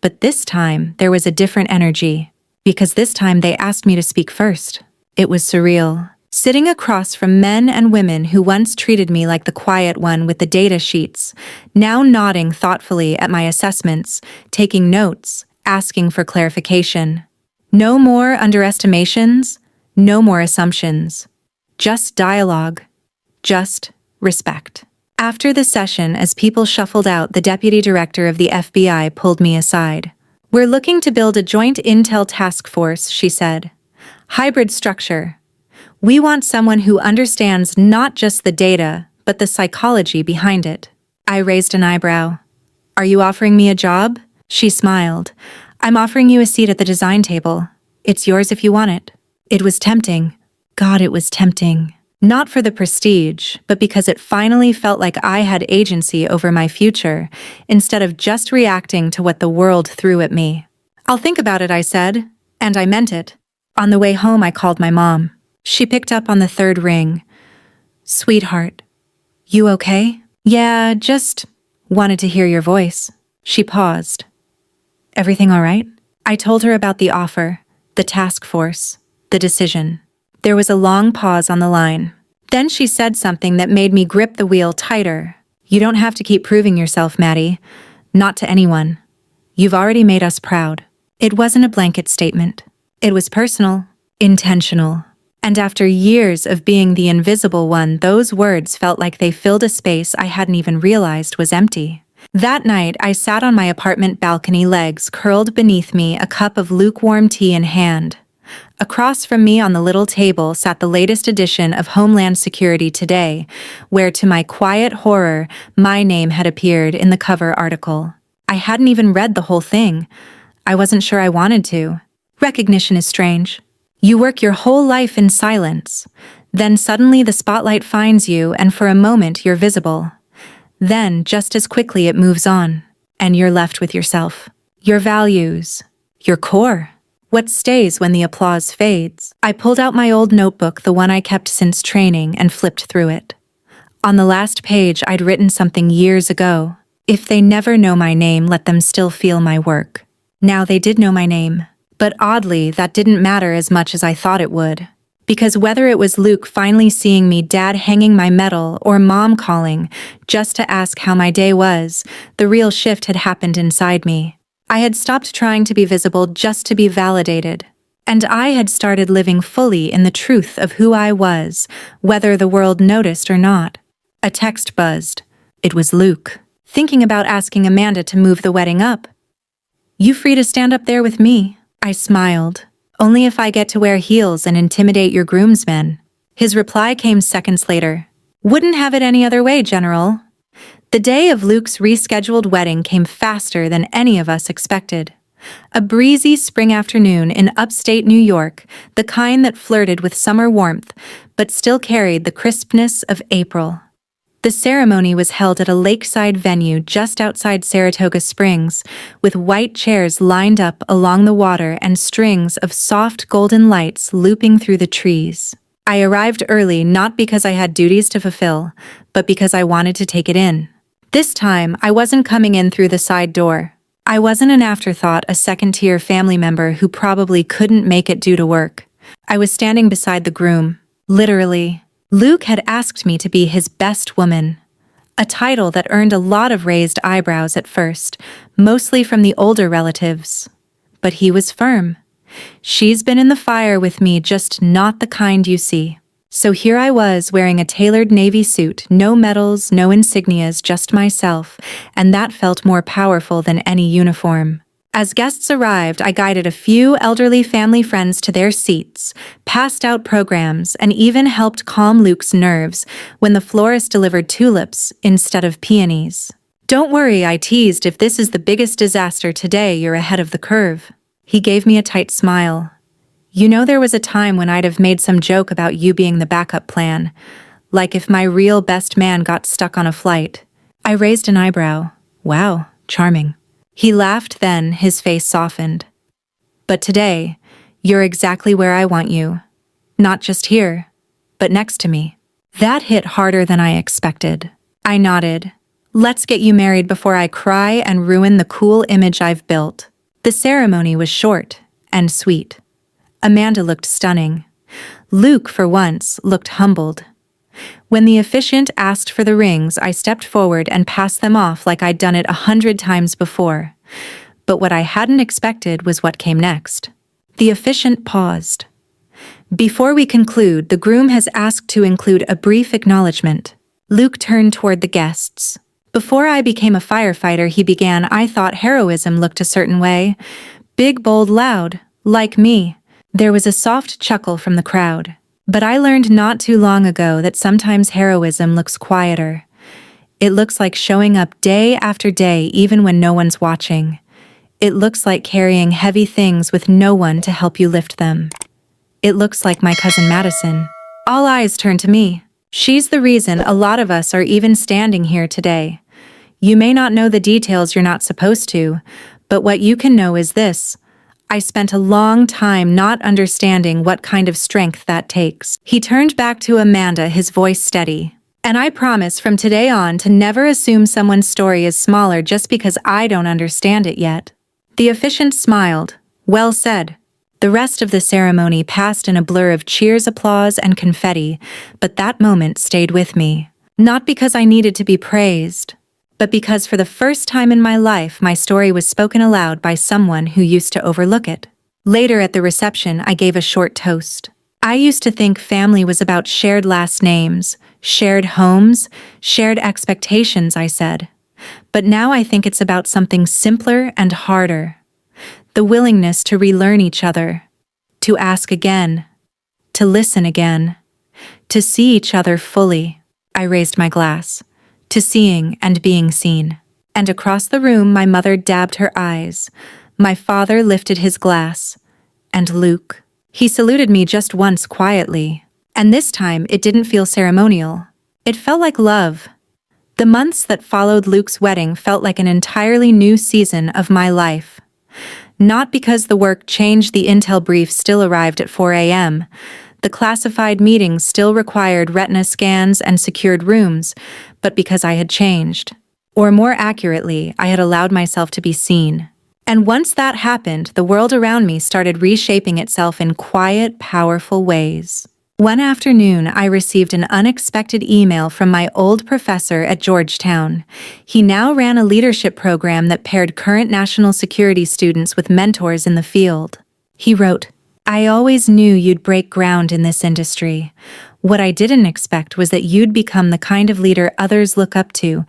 But this time, there was a different energy. Because this time, they asked me to speak first. It was surreal. Sitting across from men and women who once treated me like the quiet one with the data sheets, now nodding thoughtfully at my assessments, taking notes, asking for clarification. No more underestimations, no more assumptions. Just dialogue. Just respect. After the session, as people shuffled out, the deputy director of the FBI pulled me aside. We're looking to build a joint intel task force, she said. Hybrid structure. We want someone who understands not just the data, but the psychology behind it. I raised an eyebrow. Are you offering me a job? She smiled. I'm offering you a seat at the design table. It's yours if you want it. It was tempting. God, it was tempting. Not for the prestige, but because it finally felt like I had agency over my future, instead of just reacting to what the world threw at me. I'll think about it, I said, and I meant it. On the way home, I called my mom. She picked up on the third ring. Sweetheart, you okay? Yeah, just wanted to hear your voice. She paused. Everything all right? I told her about the offer, the task force, the decision. There was a long pause on the line. Then she said something that made me grip the wheel tighter. You don't have to keep proving yourself, Maddie. Not to anyone. You've already made us proud. It wasn't a blanket statement. It was personal, intentional. And after years of being the invisible one, those words felt like they filled a space I hadn't even realized was empty. That night, I sat on my apartment balcony, legs curled beneath me, a cup of lukewarm tea in hand. Across from me on the little table sat the latest edition of Homeland Security Today, where to my quiet horror, my name had appeared in the cover article. I hadn't even read the whole thing. I wasn't sure I wanted to. Recognition is strange. You work your whole life in silence. Then suddenly the spotlight finds you, and for a moment you're visible. Then, just as quickly, it moves on, and you're left with yourself, your values, your core. What stays when the applause fades? I pulled out my old notebook, the one I kept since training, and flipped through it. On the last page, I'd written something years ago. If they never know my name, let them still feel my work. Now they did know my name. But oddly, that didn't matter as much as I thought it would. Because whether it was Luke finally seeing me, Dad hanging my medal, or Mom calling just to ask how my day was, the real shift had happened inside me. I had stopped trying to be visible just to be validated. And I had started living fully in the truth of who I was, whether the world noticed or not. A text buzzed. It was Luke, thinking about asking Amanda to move the wedding up. "You free to stand up there with me?" I smiled. "Only if I get to wear heels and intimidate your groomsmen." His reply came seconds later. "Wouldn't have it any other way, General." The day of Luke's rescheduled wedding came faster than any of us expected. A breezy spring afternoon in upstate New York, the kind that flirted with summer warmth, but still carried the crispness of April. The ceremony was held at a lakeside venue just outside Saratoga Springs, with white chairs lined up along the water and strings of soft golden lights looping through the trees. I arrived early not because I had duties to fulfill, but because I wanted to take it in. This time, I wasn't coming in through the side door. I wasn't an afterthought, a second-tier family member who probably couldn't make it due to work. I was standing beside the groom, literally. Luke had asked me to be his best woman, a title that earned a lot of raised eyebrows at first, mostly from the older relatives. But he was firm. "She's been in the fire with me, just not the kind you see." So here I was, wearing a tailored navy suit, no medals, no insignias, just myself, and that felt more powerful than any uniform. As guests arrived, I guided a few elderly family friends to their seats, passed out programs, and even helped calm Luke's nerves when the florist delivered tulips instead of peonies. "Don't worry," I teased, "if this is the biggest disaster today, you're ahead of the curve." He gave me a tight smile. "You know, there was a time when I'd have made some joke about you being the backup plan, like if my real best man got stuck on a flight." I raised an eyebrow. "Wow, charming." He laughed, then his face softened. "But today, you're exactly where I want you. Not just here, but next to me." That hit harder than I expected. I nodded. "Let's get you married before I cry and ruin the cool image I've built." The ceremony was short and sweet. Amanda looked stunning. Luke, for once, looked humbled. When the officiant asked for the rings, I stepped forward and passed them off like I'd done it 100 times before. But what I hadn't expected was what came next. The officiant paused. "Before we conclude, the groom has asked to include a brief acknowledgement." Luke turned toward the guests. "Before I became a firefighter," he began, "I thought heroism looked a certain way. Big, bold, loud, like me." There was a soft chuckle from the crowd. "But I learned not too long ago that sometimes heroism looks quieter. It looks like showing up day after day even when no one's watching. It looks like carrying heavy things with no one to help you lift them. It looks like my cousin Madison." All eyes turned to me. "She's the reason a lot of us are even standing here today. You may not know the details, you're not supposed to, but what you can know is this. I spent a long time not understanding what kind of strength that takes." He turned back to Amanda, his voice steady. "And I promise from today on to never assume someone's story is smaller just because I don't understand it yet." The officiant smiled. "Well said." The rest of the ceremony passed in a blur of cheers, applause, and confetti, but that moment stayed with me. Not because I needed to be praised, but because for the first time in my life my story was spoken aloud by someone who used to overlook it. Later at the reception, I gave a short toast. I used to think family was about shared last names, shared homes, shared expectations, I said. But now I think it's about something simpler and harder. The willingness to relearn each other, to ask again, to listen again, to see each other fully. I raised my glass, to seeing and being seen. And across the room my mother dabbed her eyes. My father lifted his glass. And Luke. He saluted me just once quietly. And this time it didn't feel ceremonial. It felt like love. The months that followed Luke's wedding felt like an entirely new season of my life. Not because the work changed, the intel brief still arrived at 4 a.m., the classified meetings still required retina scans and secured rooms, but because I had changed. Or more accurately, I had allowed myself to be seen. And once that happened, the world around me started reshaping itself in quiet, powerful ways. One afternoon, I received an unexpected email from my old professor at Georgetown. He now ran a leadership program that paired current national security students with mentors in the field. He wrote, "I always knew you'd break ground in this industry. What I didn't expect was that you'd become the kind of leader others look up to,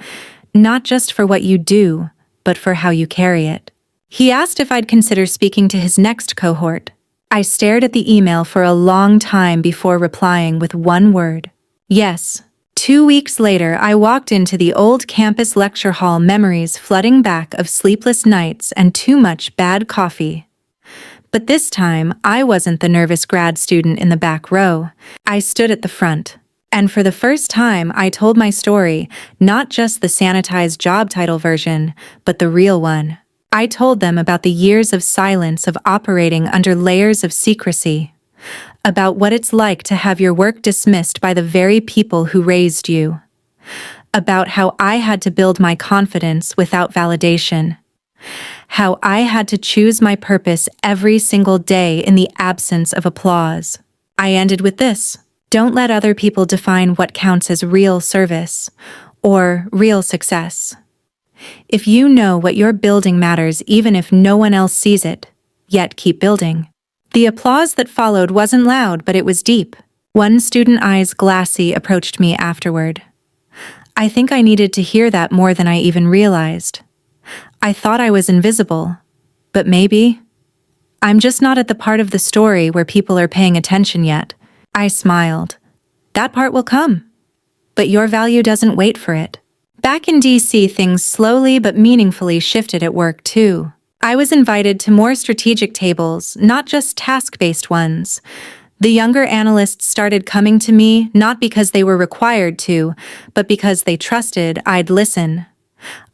not just for what you do, but for how you carry it." He asked if I'd consider speaking to his next cohort. I stared at the email for a long time before replying with one word: yes. 2 weeks later, I walked into the old campus lecture hall, memories flooding back of sleepless nights and too much bad coffee. But this time, I wasn't the nervous grad student in the back row. I stood at the front. And for the first time, I told my story, not just the sanitized job title version, but the real one. I told them about the years of silence, of operating under layers of secrecy, about what it's like to have your work dismissed by the very people who raised you, about how I had to build my confidence without validation, how I had to choose my purpose every single day in the absence of applause. I ended with this: don't let other people define what counts as real service or real success. If you know what you're building matters even if no one else sees it, yet keep building. The applause that followed wasn't loud, but it was deep. One student, eyes glassy, approached me afterward. I think I needed to hear that more than I even realized. I thought I was invisible, but maybe I'm just not at the part of the story where people are paying attention yet. I smiled. That part will come. But your value doesn't wait for it. Back in DC, things slowly but meaningfully shifted at work too. I was invited to more strategic tables, not just task-based ones. The younger analysts started coming to me not because they were required to, but because they trusted I'd listen.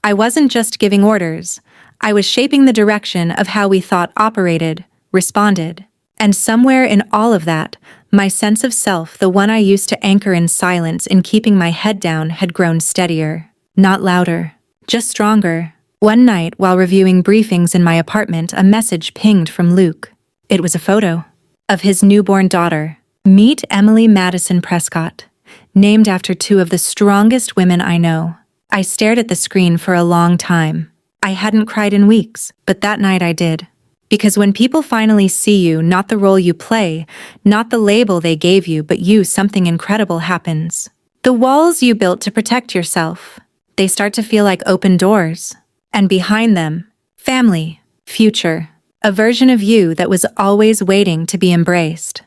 I wasn't just giving orders. I was shaping the direction of how we thought, operated, responded. And somewhere in all of that, my sense of self, the one I used to anchor in silence in keeping my head down, had grown steadier. Not louder, just stronger. One night, while reviewing briefings in my apartment, a message pinged from Luke. It was a photo of his newborn daughter. Meet Emily Madison Prescott, named after two of the strongest women I know. I stared at the screen for a long time. I hadn't cried in weeks, but that night I did. Because when people finally see you, not the role you play, not the label they gave you, but you, something incredible happens. The walls you built to protect yourself, they start to feel like open doors. And behind them, family, future, a version of you that was always waiting to be embraced.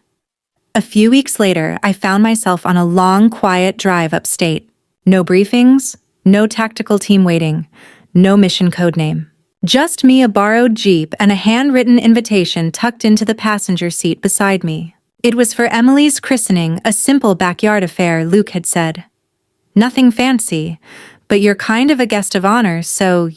A few weeks later, I found myself on a long, quiet drive upstate. No briefings, no tactical team waiting, no mission codename. Just me, a borrowed Jeep, and a handwritten invitation tucked into the passenger seat beside me. It was for Emily's christening, a simple backyard affair, Luke had said. Nothing fancy, but you're kind of a guest of honor, so,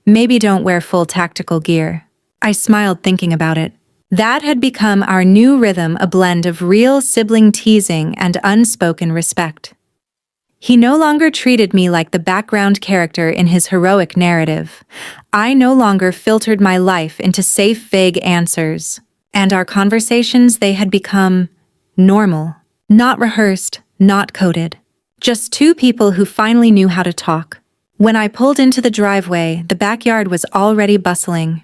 maybe don't wear full tactical gear. I smiled thinking about it. That had become our new rhythm, a blend of real sibling teasing and unspoken respect. He no longer treated me like the background character in his heroic narrative. I no longer filtered my life into safe, vague answers. And our conversations, they had become normal. Not rehearsed, not coded. Just two people who finally knew how to talk. When I pulled into the driveway, the backyard was already bustling.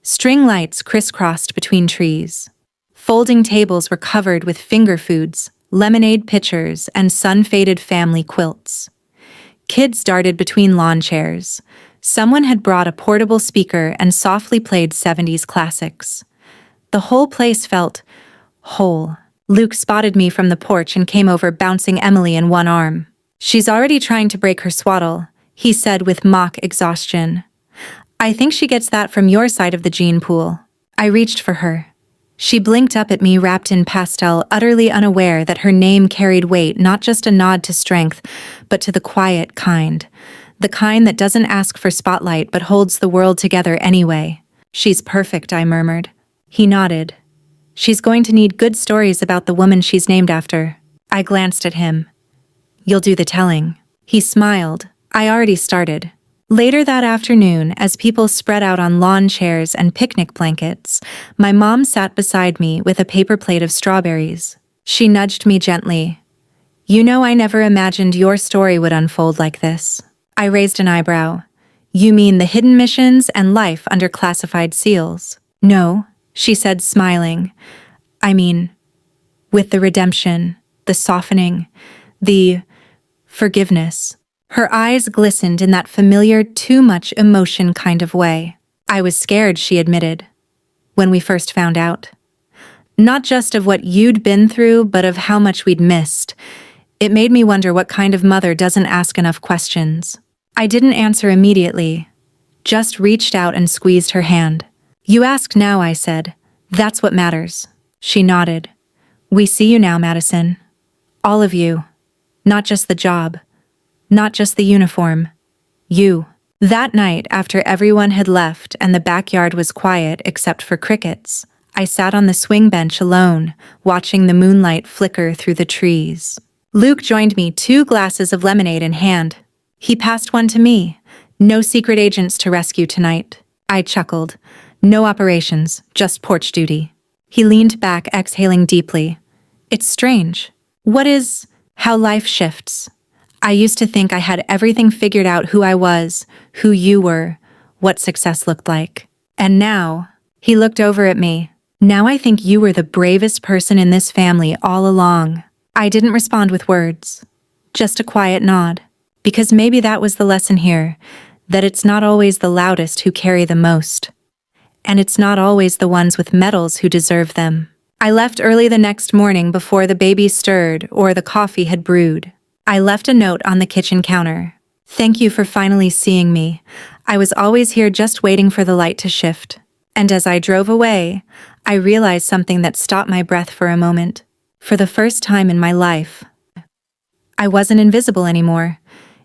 String lights crisscrossed between trees. Folding tables were covered with finger foods, lemonade pitchers, and sun-faded family quilts. Kids darted between lawn chairs. Someone had brought a portable speaker and softly played 70s classics. The whole place felt whole. Luke spotted me from the porch and came over, bouncing Emily in one arm. "She's already trying to break her swaddle," he said with mock exhaustion. "I think she gets that from your side of the gene pool." I reached for her. She blinked up at me, wrapped in pastel, utterly unaware that her name carried weight, not just a nod to strength, but to the quiet kind. The kind that doesn't ask for spotlight but holds the world together anyway. "She's perfect," I murmured. He nodded. "She's going to need good stories about the woman she's named after." I glanced at him. "You'll do the telling." He smiled. "I already started." Later that afternoon, as people spread out on lawn chairs and picnic blankets, my mom sat beside me with a paper plate of strawberries. She nudged me gently. "You know, I never imagined your story would unfold like this." I raised an eyebrow. "You mean the hidden missions and life under classified seals?" "No," she said, smiling. "I mean, with the redemption, the softening, the forgiveness." Her eyes glistened in that familiar, too much emotion kind of way. "I was scared," she admitted, "when we first found out. Not just of what you'd been through, but of how much we'd missed. It made me wonder what kind of mother doesn't ask enough questions." I didn't answer immediately, just reached out and squeezed her hand. "You ask now," I said. "That's what matters." She nodded. "We see you now, Madison. All of you. Not just the job. Not just the uniform. You." That night, after everyone had left and the backyard was quiet except for crickets, I sat on the swing bench alone, watching the moonlight flicker through the trees. Luke joined me, 2 glasses of lemonade in hand. He passed one to me. "No secret agents to rescue tonight." I chuckled. "No operations, just porch duty." He leaned back, exhaling deeply. "It's strange. How life shifts. I used to think I had everything figured out, who I was, who you were, what success looked like. And now," he looked over at me, "now I think you were the bravest person in this family all along." I didn't respond with words, just a quiet nod. Because maybe that was the lesson here, that it's not always the loudest who carry the most. And it's not always the ones with medals who deserve them. I left early the next morning before the baby stirred or the coffee had brewed. I left a note on the kitchen counter. "Thank you for finally seeing me. I was always here just waiting for the light to shift." And as I drove away, I realized something that stopped my breath for a moment. For the first time in my life, I wasn't invisible anymore.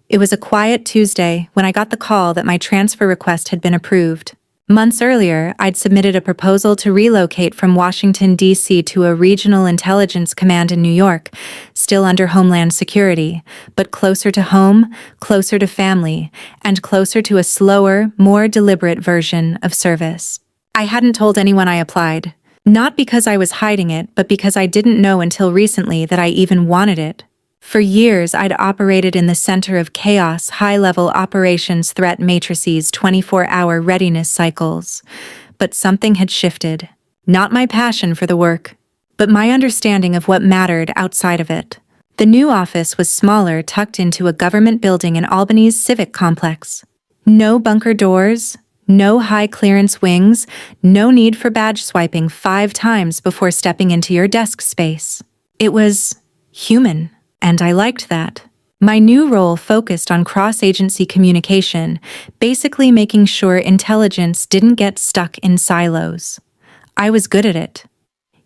It was a quiet Tuesday when I got the call that my transfer request had been approved. Months earlier, I'd submitted a proposal to relocate from Washington, D.C. to a regional intelligence command in New York, still under Homeland Security, but closer to home, closer to family, and closer to a slower, more deliberate version of service. I hadn't told anyone I applied. Not because I was hiding it, but because I didn't know until recently that I even wanted it. For years, I'd operated in the center of chaos, high-level operations threat matrices, 24-hour readiness cycles. But something had shifted. Not my passion for the work, but my understanding of what mattered outside of it. The new office was smaller, tucked into a government building in Albany's civic complex. No bunker doors, no high-clearance wings, no need for badge swiping 5 times before stepping into your desk space. It was human. And I liked that. My new role focused on cross-agency communication, basically making sure intelligence didn't get stuck in silos. I was good at it.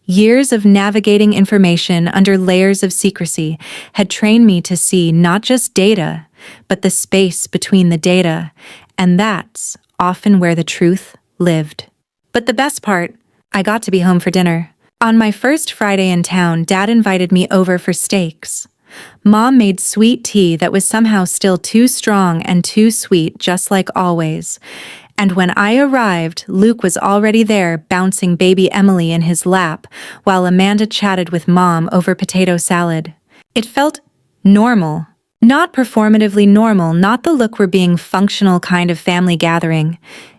Years of navigating information under layers of secrecy had trained me to see not just data, but the space between the data, and that's often where the truth lived. But the best part, I got to be home for dinner. On my first Friday in town, Dad invited me over for steaks. Mom made sweet tea that was somehow still too strong and too sweet, just like always. And when I arrived, Luke was already there, bouncing baby Emily in his lap, while Amanda chatted with Mom over potato salad. It felt normal. Not performatively normal, not the look we're being functional kind of family gathering.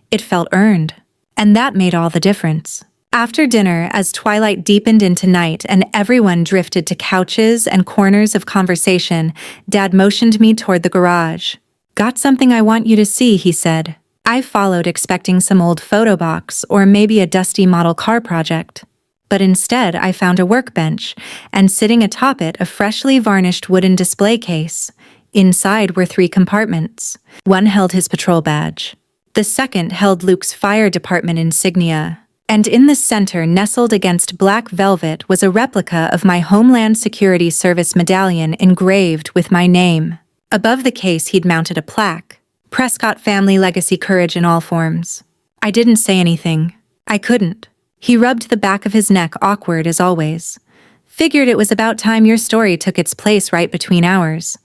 It felt earned. And that made all the difference. After dinner, as twilight deepened into night and everyone drifted to couches and corners of conversation, Dad motioned me toward the garage. "Got something I want you to see," he said. I followed, expecting some old photo box or maybe a dusty model car project. But instead, I found a workbench, and sitting atop it, a freshly varnished wooden display case. Inside were 3 compartments. One held his patrol badge. The second held Luke's fire department insignia. And in the center, nestled against black velvet, was a replica of my Homeland Security Service medallion engraved with my name. Above the case, he'd mounted a plaque. "Prescott Family Legacy, Courage in All Forms." I didn't say anything. I couldn't. He rubbed the back of his neck, awkward as always. "Figured it was about time your story took its place right between ours.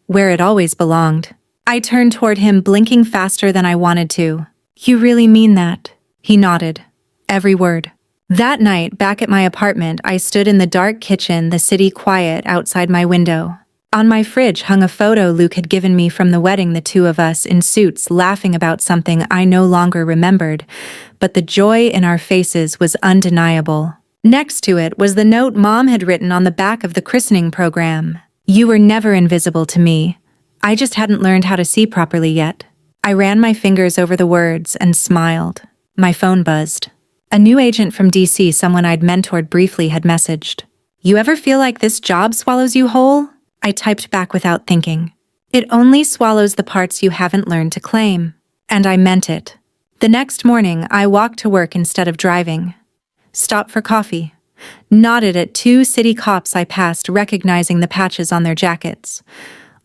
Where it always belonged." I turned toward him, blinking faster than I wanted to. "You really mean that?" He nodded. Every word. That night, back at my apartment, I stood in the dark kitchen, the city quiet outside my window. On my fridge hung a photo Luke had given me from the wedding, the 2 of us in suits laughing about something I no longer remembered, but the joy in our faces was undeniable. Next to it was the note Mom had written on the back of the christening program. "You were never invisible to me. I just hadn't learned how to see properly yet." I ran my fingers over the words and smiled. My phone buzzed. A new agent from DC, someone I'd mentored briefly, had messaged. "You ever feel like this job swallows you whole?" I typed back without thinking. "It only swallows the parts you haven't learned to claim." And I meant it. The next morning, I walked to work instead of driving. Stopped for coffee. Nodded at 2 city cops I passed, recognizing the patches on their jackets.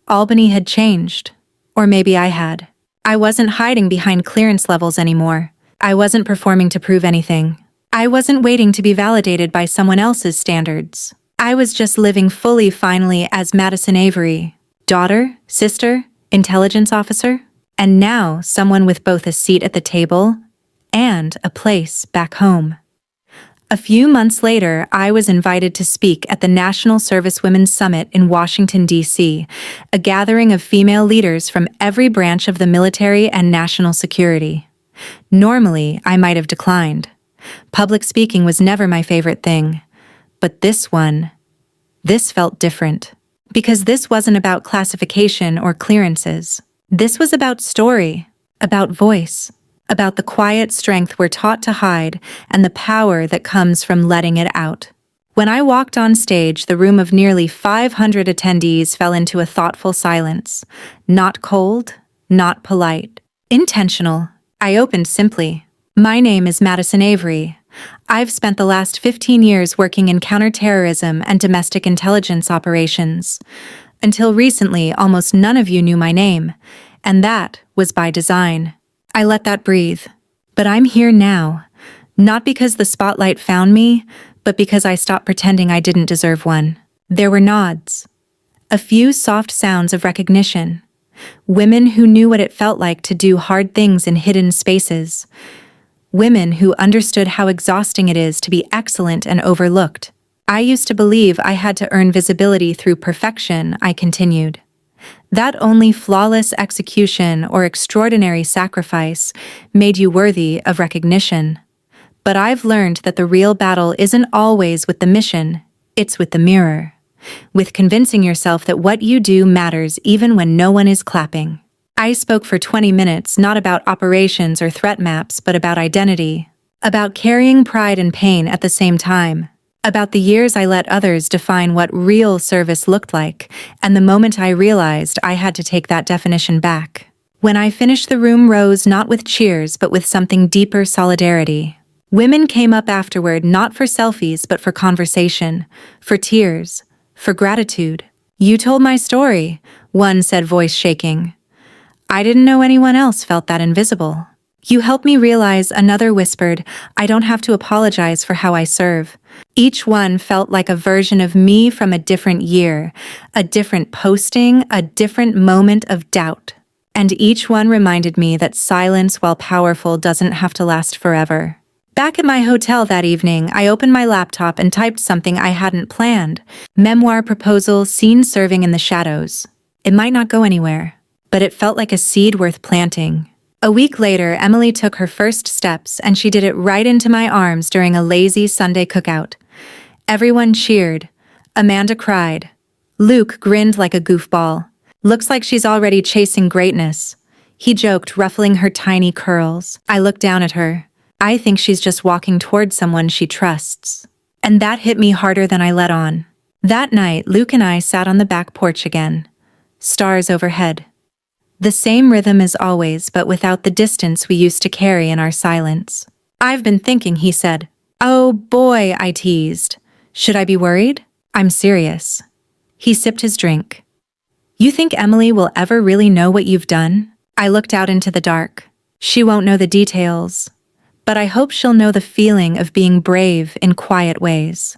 Albany had changed. Or maybe I had. I wasn't hiding behind clearance levels anymore. I wasn't performing to prove anything. I wasn't waiting to be validated by someone else's standards. I was just living fully, finally, as Madison Avery. Daughter, sister, intelligence officer, and now someone with both a seat at the table and a place back home. A few months later, I was invited to speak at the National Servicewomen's Summit in Washington, D.C., a gathering of female leaders from every branch of the military and national security. Normally, I might have declined. Public speaking was never my favorite thing. But this felt different. Because this wasn't about classification or clearances. This was about story, about voice, about the quiet strength we're taught to hide and the power that comes from letting it out. When I walked on stage, the room of nearly 500 attendees fell into a thoughtful silence. Not cold, not polite. Intentional. I opened simply. "My name is Madison Avery. I've spent the last 15 years working in counterterrorism and domestic intelligence operations. Until recently, almost none of you knew my name, and that was by design. I let that breathe. But I'm here now, not because the spotlight found me, but because I stopped pretending I didn't deserve one." There were nods. A few soft sounds of recognition. Women who knew what it felt like to do hard things in hidden spaces. Women who understood how exhausting it is to be excellent and overlooked. "I used to believe I had to earn visibility through perfection," I continued. "That only flawless execution or extraordinary sacrifice made you worthy of recognition. But I've learned that the real battle isn't always with the mission, it's with the mirror. With convincing yourself that what you do matters even when no one is clapping." I spoke for 20 minutes, not about operations or threat maps, but about identity. About carrying pride and pain at the same time. About the years I let others define what real service looked like, and the moment I realized I had to take that definition back. When I finished, the room rose, not with cheers, but with something deeper: solidarity. Women came up afterward, not for selfies, but for conversation, for tears, for gratitude. "You told my story," one said, voice shaking. "I didn't know anyone else felt that invisible." "You helped me realize," another whispered, "I don't have to apologize for how I serve." Each one felt like a version of me from a different year, a different posting, a different moment of doubt. And each one reminded me that silence, while powerful, doesn't have to last forever. Back at my hotel that evening, I opened my laptop and typed something I hadn't planned. Memoir proposal, scene serving in the shadows. It might not go anywhere, but it felt like a seed worth planting. A week later, Emily took her first steps, and she did it right into my arms during a lazy Sunday cookout. Everyone cheered. Amanda cried. Luke grinned like a goofball. Looks like she's already chasing greatness. He joked, ruffling her tiny curls. I looked down at her. I think she's just walking toward someone she trusts. And that hit me harder than I let on. That night, Luke and I sat on the back porch again. Stars overhead. The same rhythm as always, but without the distance we used to carry in our silence. I've been thinking, he said. Oh boy, I teased. Should I be worried? I'm serious. He sipped his drink. You think Emily will ever really know what you've done? I looked out into the dark. She won't know the details. But I hope she'll know the feeling of being brave in quiet ways.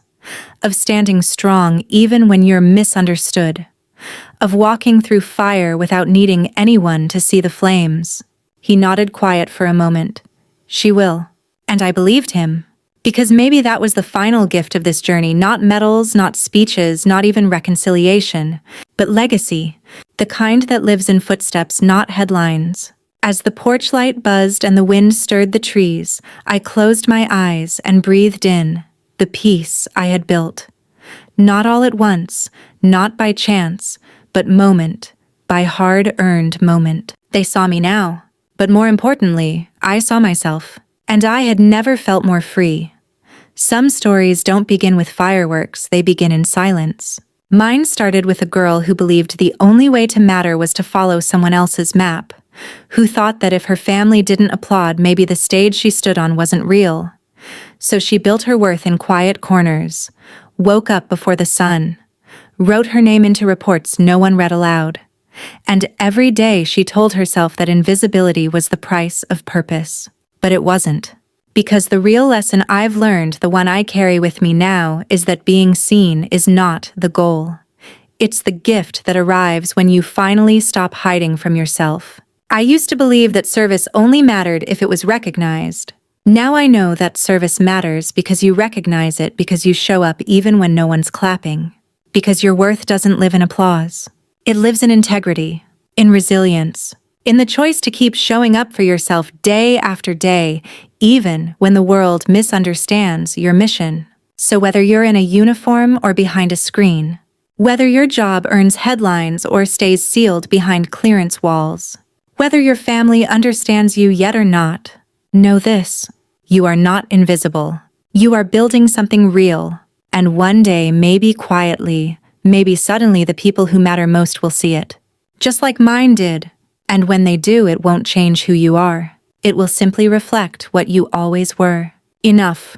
Of standing strong even when you're misunderstood. Of walking through fire without needing anyone to see the flames. He nodded quiet for a moment. She will. And I believed him. Because maybe that was the final gift of this journey, not medals, not speeches, not even reconciliation, but legacy, the kind that lives in footsteps, not headlines. As the porch light buzzed and the wind stirred the trees, I closed my eyes and breathed in the peace I had built. Not all at once, not by chance, but moment by hard-earned moment. They saw me now, but more importantly, I saw myself, and I had never felt more free. Some stories don't begin with fireworks, they begin in silence. Mine started with a girl who believed the only way to matter was to follow someone else's map, who thought that if her family didn't applaud, maybe the stage she stood on wasn't real. So she built her worth in quiet corners, woke up before the sun, wrote her name into reports no one read aloud. And every day she told herself that invisibility was the price of purpose. But it wasn't. Because the real lesson I've learned, the one I carry with me now, is that being seen is not the goal. It's the gift that arrives when you finally stop hiding from yourself. I used to believe that service only mattered if it was recognized. Now I know that service matters because you recognize it, because you show up even when no one's clapping. Because your worth doesn't live in applause. It lives in integrity, in resilience, in the choice to keep showing up for yourself day after day, even when the world misunderstands your mission. So whether you're in a uniform or behind a screen, whether your job earns headlines or stays sealed behind clearance walls, whether your family understands you yet or not, know this: you are not invisible. You are building something real, and one day, maybe quietly, maybe suddenly, the people who matter most will see it. Just like mine did. And when they do, it won't change who you are. It will simply reflect what you always were. Enough.